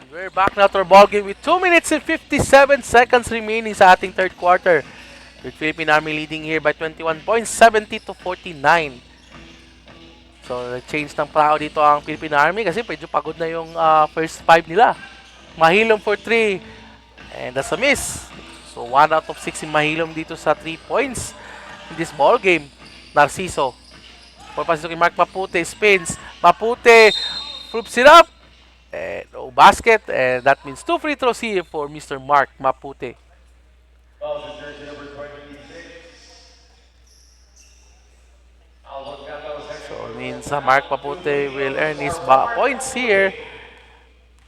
We're back na to our ball game with 2 minutes and 57 seconds remaining sa ating third quarter. With Philippine Army leading here by 21 points, 70 to 49. So, nag-change ng plao dito ang Philippine Army kasi medyo pagod na yung first 5 nila. Mahilom for 3. And that's a miss. So, 1 out of 6 yung Mahilom dito sa 3 points in this ball game. Narciso. Pagpasok kay Mark Mapute, spins. Mapute, flips it up. And no basket. And that means 2 free throws here for Mr. Mark Mapute. So it means Mark Mapute will earn his points here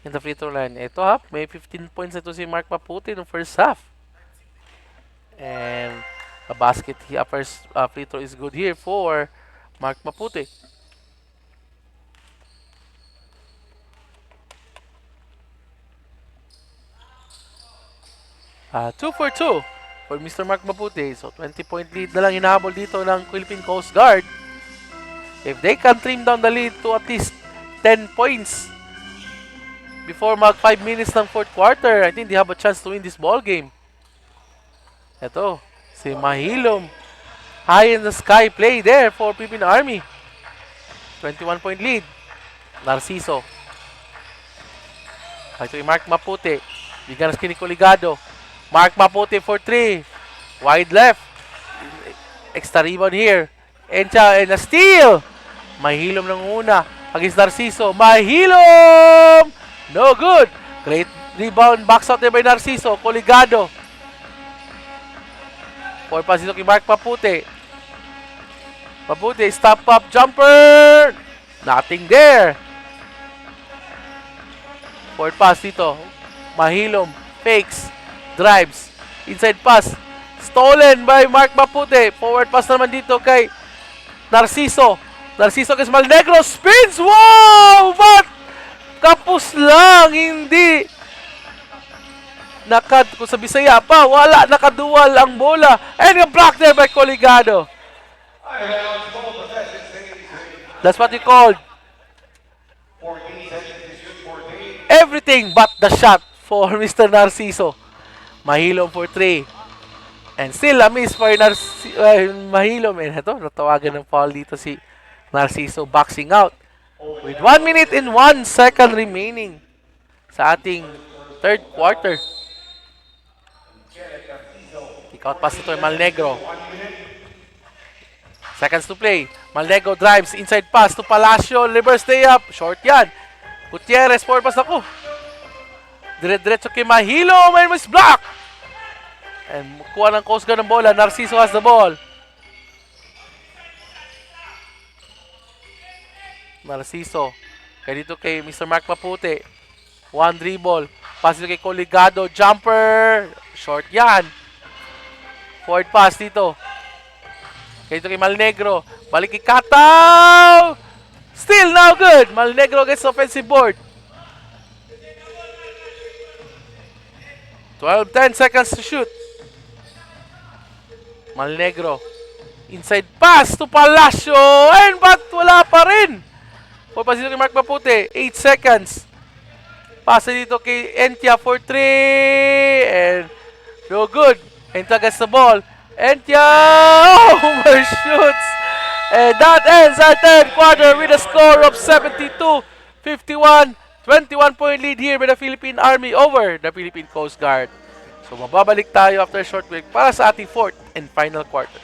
in the free throw line. Ito ha, may 15 points ito si Mark Mapute in the first half. And a basket here, first free throw is good here for Mark Mapute. Two for 2 for Mr. Mark Mapute. So 20-point lead na lang hinahabol dito ng Philippine Coast Guard. If they can trim down the lead to at least 10 points before mag 5 minutes ng fourth quarter, I think they have a chance to win this ball game. Ito, si Mahilom. High in the sky play there for Philippine Army. 21-point lead. Narciso. Ito yung Mark Mapute. Bigyan ng Ligado. Mark Mapute for 3. Wide left. Extra rebound here. Encha and a steal. Mahilom ng una. Against Narciso. Mahilom! No good. Great rebound. Backs out there by Narciso. Coligado. 4 pass dito kay Mark Mapute. Mapute, stop up jumper. Nothing there. 4 pass dito. Mahilom. Fakes. Drives. Inside pass. Stolen by Mark Mapute. Forward pass naman dito kay Narciso. Narciso kay Malnegro. Spins! Wow! But kapos lang. Hindi kung sa Bisaya pa, wala, nakadual ang bola. And a block there by Coligado. That's what we called everything but the shot for Mr. Narciso. Mahilom for 3. And still a miss for Mahilom. And ito, natawagan ng foul dito si Narciso, boxing out. With 1 minute and 1 second remaining sa ating third quarter. Kick out pass ito yung Malnegro. Seconds to play. Malnegro drives. Inside pass to Palacio. Reverse day up. Short yan. Gutierrez. Forward pass ako. Dire-diretso kay Mahilom. And miss block. And kuha ng Coast Guard ng bola. Narciso has the ball. Narciso. Kaya dito kay Mr. Mark Mapute. 1 dribble. Pass dito kay Coligado. Jumper. Short yan. Forward pass dito. Kaya dito kay Malnegro. Balik kay Kataw. Still now good. Malnegro gets offensive board. 10 seconds to shoot. Malnegro. Inside pass to Palacio. And but wala pa rin. Forward pass dito kay Mark Mapute. 8 seconds. Pass dito kay Entia for 3. And no good. Entia gets the ball. Entia overshoots. And that ends our third quarter with a score of 72-51. 21-point lead here by the Philippine Army over the Philippine Coast Guard. So mababalik tayo after a short break para sa ating fourth and final quarter.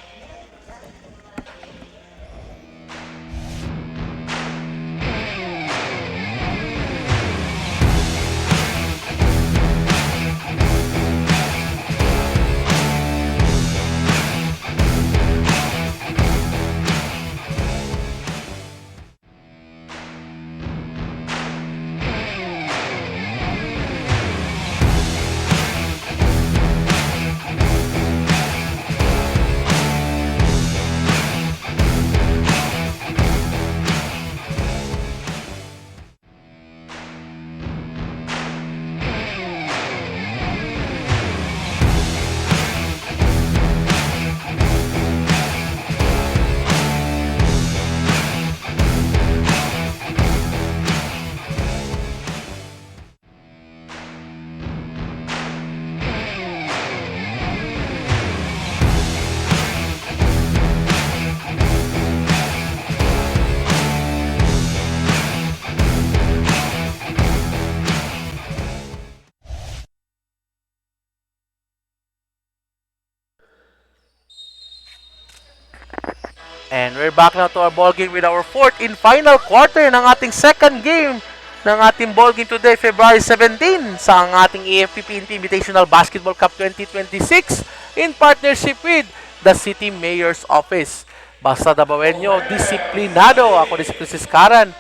And we're back now to our ball game with our fourth and final quarter ng ating second game ng ating ball game today, February 17, sa ang ating AFP-PNP Invitational Basketball Cup 2026 in partnership with the City Mayor's Office. Basta dabawen nyo, disiplinado. Ako si Karan,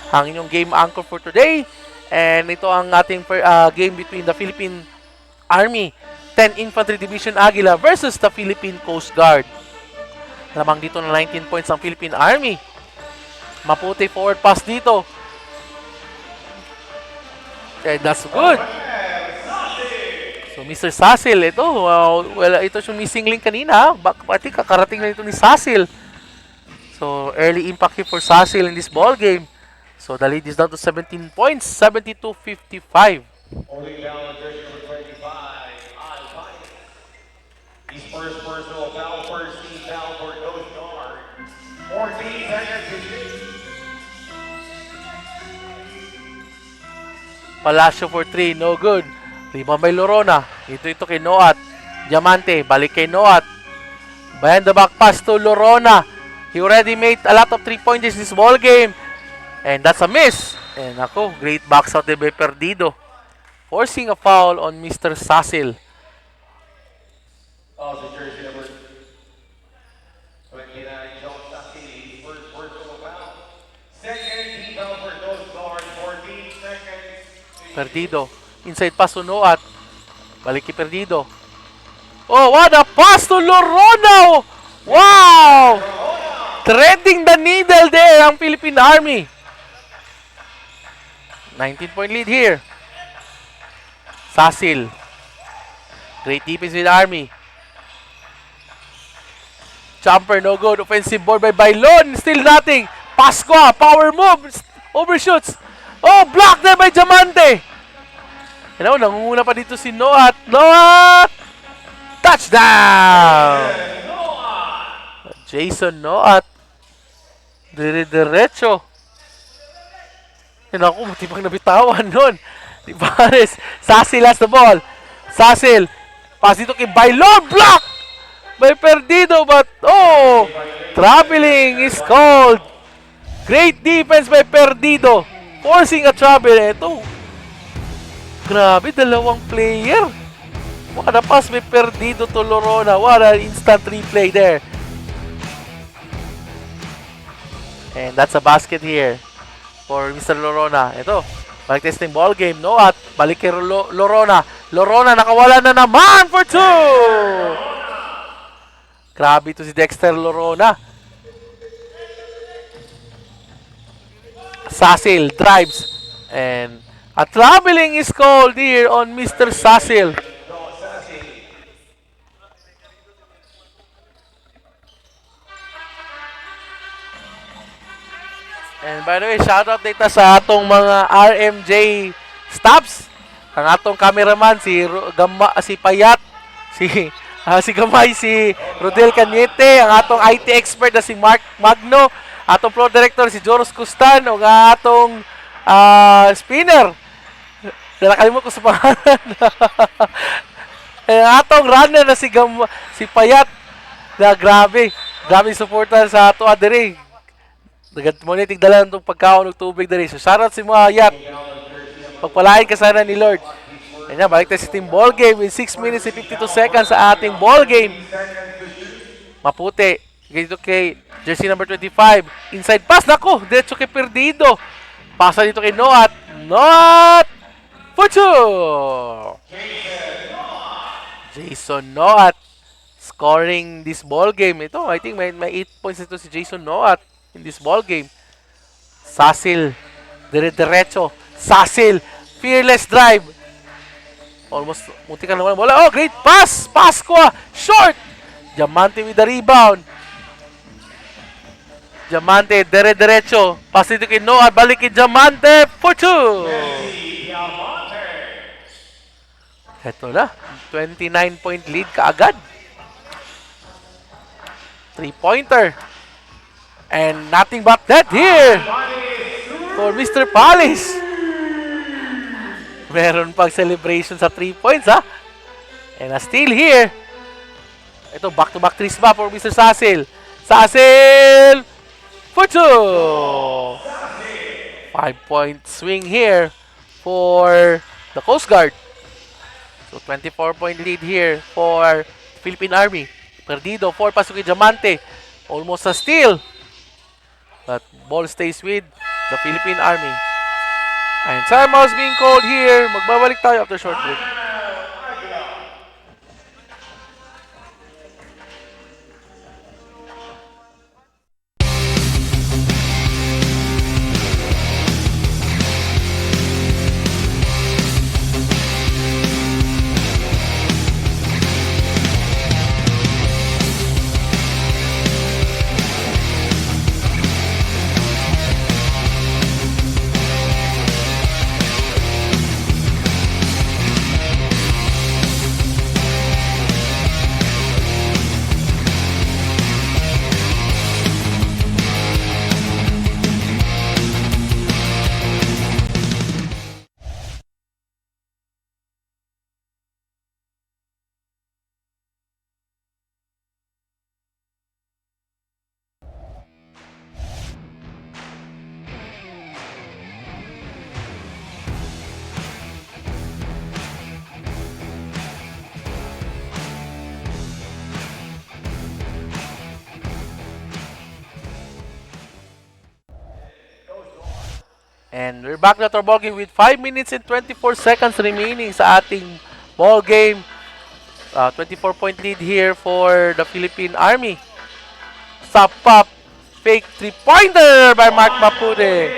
ang inyong game anchor for today. And ito ang ating game between the Philippine Army 10 Infantry Division AGILA versus the Philippine Coast Guard. Lamang dito na 19 points ang Philippine Army. Maputi forward pass dito. Okay, that's good. So, Mr. Sasil, ito. Ito yung missing link kanina. Pati kakarating na ito ni Sasil. So, early impact here for Sasil in this ball game. So, the lead is down to 17 points. 72-55. Holding down jersey number 25, Alvine. His first personal foul, first team foul for Coast Guard. 14 seconds to shoot. Palacio for 3, no good. Lima by Lorona. Ito kay Noat. Diamante, balik kay Noat. Behind the back pass to Lorona. He already made a lot of 3-pointers in this ball game. And that's a miss. And ako, great box out by Perdido. Forcing a foul on Mr. Sasil. Also jersey number 29, John Sasil, first personal foul. Second team foul for Coast Guard, 14 seconds. Perdido. Inside pass to Noat. Balik kay Perdido. Oh, what a pass to Lorona! Wow! Threading the needle there ang Philippine Army. 19-point lead here. Sasil. Great defense with Army. Jumper, no good. Offensive board by Bailon. Still nothing. Pasqua, power move. Overshoots. Oh, block there by Diamante. You know, nangunguna pa dito si Noat. Noat! Touchdown! Jason Noat. Dire-diretso. Ako, matibang nabitawan nun. Di Pares. Sasil has the ball. Sasil. Pass dito kay Bailon. Block! By Perdido, but oh! Traveling is called. Great defense by Perdido. Forcing a travel. Ito. Grabe, dalawang player. What a pass by Perdido to Lorona. What an instant replay there. And that's a basket here for Mr. Lorona. Ito, balik testing ball game. No, at balik kay Lorona. Lorona, nakawala na naman for 2. Grabe ito si Dexter Lorona. Sasil drives. And a traveling is called here on Mr. Sasil. And by the way, shoutout dito sa atong mga RMJ staffs. Ang atong cameraman, si Payat, si Gamay, si Rodel Cañete, ang atong IT expert na si Mark Magno, atong floor director si Joros Custan, o ang atong spinner. Nakalimutan ko sa pangalan. Ang atong runner na si Payat. Na grabe suporta sa ato adere. Nagmonetig dala ng pagkaon ng tubig dali. So, shoutout si mga Yat. Pagpalain ka sana ni Lord. Ayan, balik tayo sa team ball game in 6 minutes and 52 seconds sa ating ball game. Maputi. Dito kay jersey number 25. Inside pass. Naku, diretso kay Perdido. Pasa dito kay Noat. Noat! For 2! Jason Noat scoring this ball game. Ito, I think may 8 points ito si Jason Noat in this ball game. Sasil, dire-diretso. Sasil, fearless drive. Almost, munti ka naman bola. Oh, great pass! Pasqua, short! Diamante with the rebound. Diamante, dire-diretso. Pass dito kay Noah, balik kay Diamante for 2. Ito na, 29-point lead kaagad. 3-pointer. And nothing but that here for Mr. Palis. Meron pag celebration sa 3 points, ha? And a steal here. Ito, back-to-back threes ba for Mr. Sasil. Sasil for 2. 5-point swing here for the Coast Guard. So 24-point lead here for Philippine Army. Perdido, 4 pasok kay Diamante. Almost a steal. But ball stays with the Philippine Army. And timeout being called here. Magbabalik tayo after short break. And we're back na to our ball game with 5 minutes and 24 seconds remaining sa ating ball game. 24-point lead here for the Philippine Army. Stop up, fake three-pointer by Mark Mapute.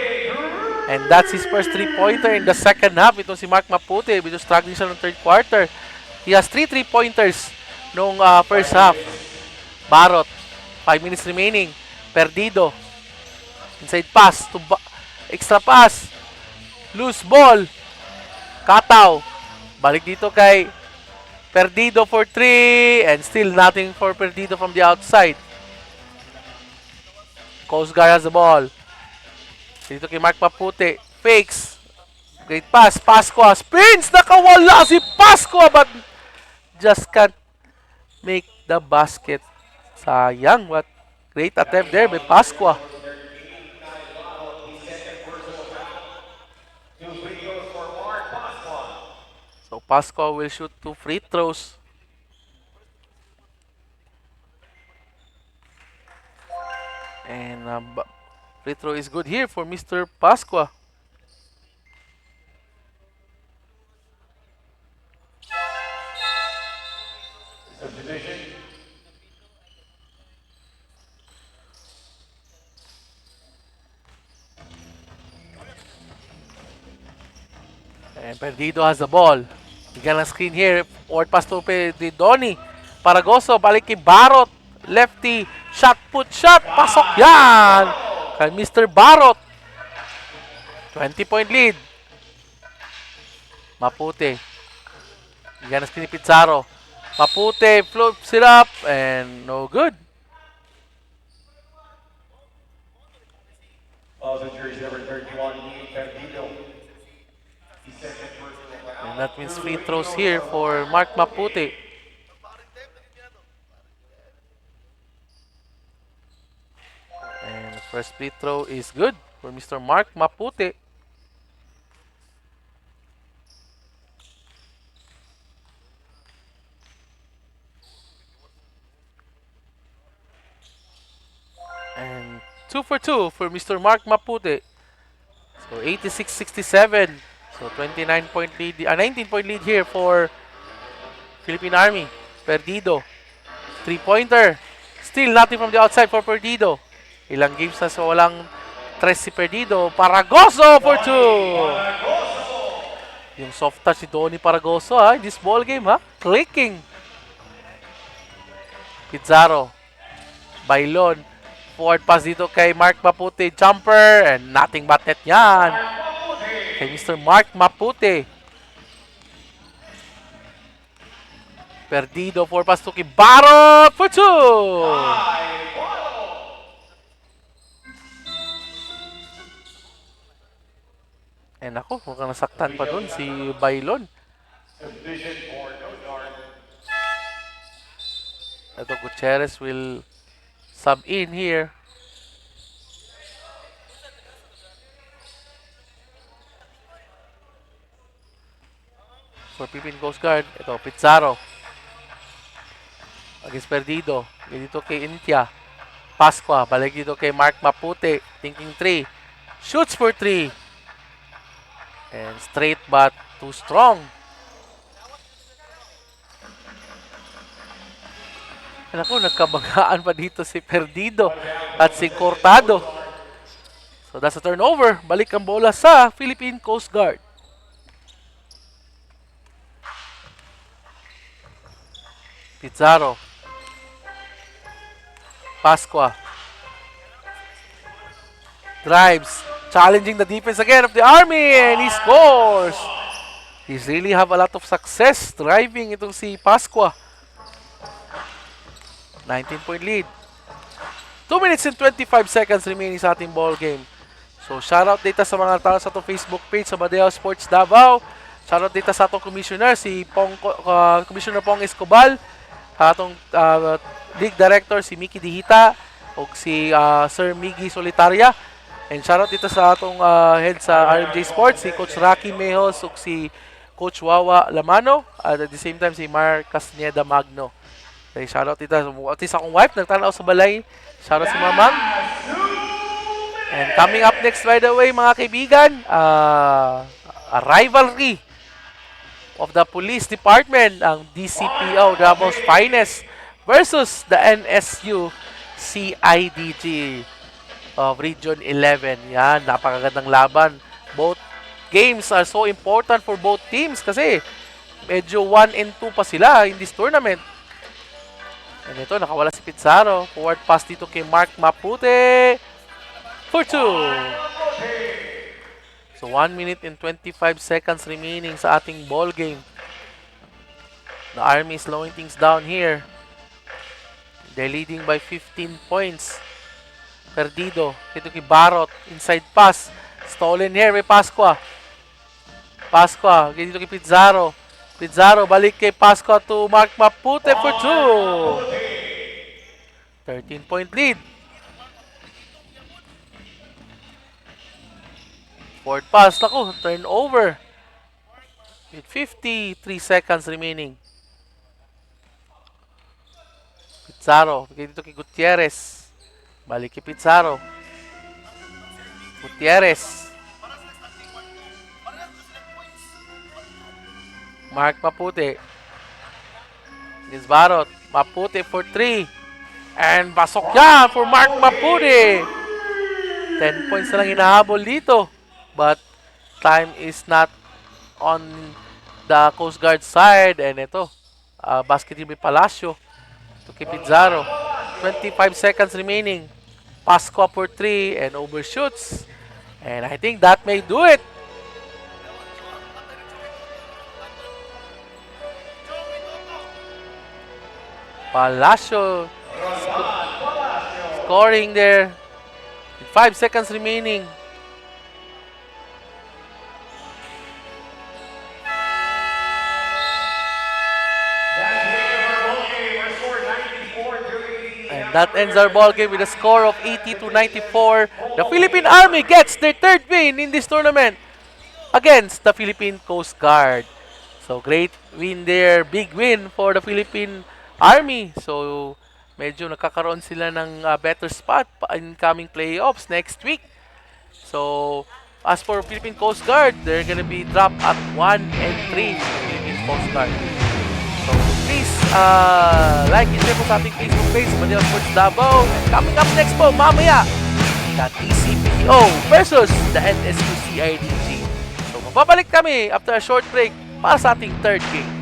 And that's his first three-pointer in the second half. Ito si Mark Mapute. Medyo struggling siya ng third quarter. He has 3 three-pointers nung first half. Barot, 5 minutes remaining. Perdido. Inside pass to extra pass. Loose ball. Kataw. Balik dito kay Perdido for 3. And still nothing for Perdido from the outside. Coast Guard has the ball. Dito kay Mark Mapute. Fakes. Great pass. Pascua. Spins. Nakawala si Pascua but just can't make the basket. Sayang. What great attempt there by Pascua. So Pascua will shoot 2 free throws. And free throw is good here for Mr. Pascua. And Perdido has the ball. Bigyan ng screen here. Forward pass to Donnie. Paragoso, balik kay Barot. Lefty, shot, put, shot. Pasok yan! Kay Mr. Barot. 20-point lead. Mapute. Bigyan ng screen ni Pizarro. Mapute, floats it up, and no good. And that means free throws here for Mark Mapute. And the first free throw is good for Mr. Mark Mapute. And 2 for 2 for Mr. Mark Mapute. So 86-67. So 29-point lead, 19-point lead here for Philippine Army. Perdido. 3-pointer. Still nothing from the outside for Perdido. Ilang games na so walang tres si Perdido. Paragoso for 2. Yung soft touch si Donnie Paragoso in this ball game clicking. Pizarro. Bailon. Forward pass dito kay Mark Mapute. Jumper and nothing but net yan. Kay Mr. Mark Mapute. Perdido. Forward pass to kay Barot for 2. And ako, mukhang nasaktan pa dun si Bailon. Ito, Gutierrez will Sub in here. For Philippine Coast Guard. Ito, Pizarro. Against Perdido. Dito kay Intia. Pasqua. Balik dito kay Mark Maputi. Thinking 3. Shoots for 3. And straight but too strong. And ako, nagkabagaan pa dito si Perdido at si Cortado. So that's a turnover. Balik ang bola sa Philippine Coast Guard. Pizarro. Pasqua. Drives. Challenging the defense again of the Army. And he scores. He's really have a lot of success driving itong si Pasqua. 19-point lead. 2 minutes and 25 seconds remaining sa ating ball game. So, shoutout data sa mga tao sa itong Facebook page sa Badeo Sports Davao. Shoutout data sa itong commissioner, si Commissioner Pong Escobal. Atong league director, si Mickey Dihita. O si Sir Miggy Solitaria. And shoutout dito sa atong head sa RMJ Sports, si Coach Rocky Mejos o si Coach Wawa Lamano. At the same time, si Mar Castaneda Magno. Okay, shoutout dito. At least akong wife, nagtanaw sa balay. Shoutout si Mamang. And coming up next, by the way, mga kaibigan, a rivalry of the police department, ang DCPO, Daveau's Finest, versus the NSU CIDG of Region 11. Yan, napakagandang laban. Both games are so important for both teams kasi medyo 1 and 2 pa sila in this tournament. And ito, nakawala si Pizarro. Forward pass dito kay Mark Maputi for 2. So 1 minute and 25 seconds remaining sa ating ball game. The Army is slowing things down here. They're leading by 15 points. Perdido. Dito kay Barot. Inside pass. Stolen here by Pasqua. Pasqua. Dito kay Pizarro. Pizarro. Balik kay Pasqua to Mark Maputi for 2. 13-point lead. Forward pass. Naku. Turnover. With 53 seconds remaining. Pizarro. Dito kay Gutierrez. Balik kay Pizarro. Gutierrez. Mark Maputi. Against Barot. Maputi for 3. And pasok yan for Mark Maputi. 10 points na lang hinahabol dito. But time is not on the Coast Guard side. And ito, basket by Palacio. To kay Pizarro. 25 seconds remaining. Pasqua for 3 and overshoots. And I think that may do it. Palacio scoring there. With 5 seconds remaining. That ends our ball game with a score of 80-94. The Philippine Army gets their 3rd win in this tournament against the Philippine Coast Guard. So great win there, big win for the Philippine Army. So medyo nakakaroon sila ng better spot in coming playoffs next week. So as for Philippine Coast Guard, they're gonna be dropped at 1 and 3. Philippine Coast Guard. So please like and share po sa ating Facebook page, Manila Sports Davao. And coming up next po, mamaya, the TCPO versus the NSU CIDG. So mababalik kami after a short break para sa ating 3rd game.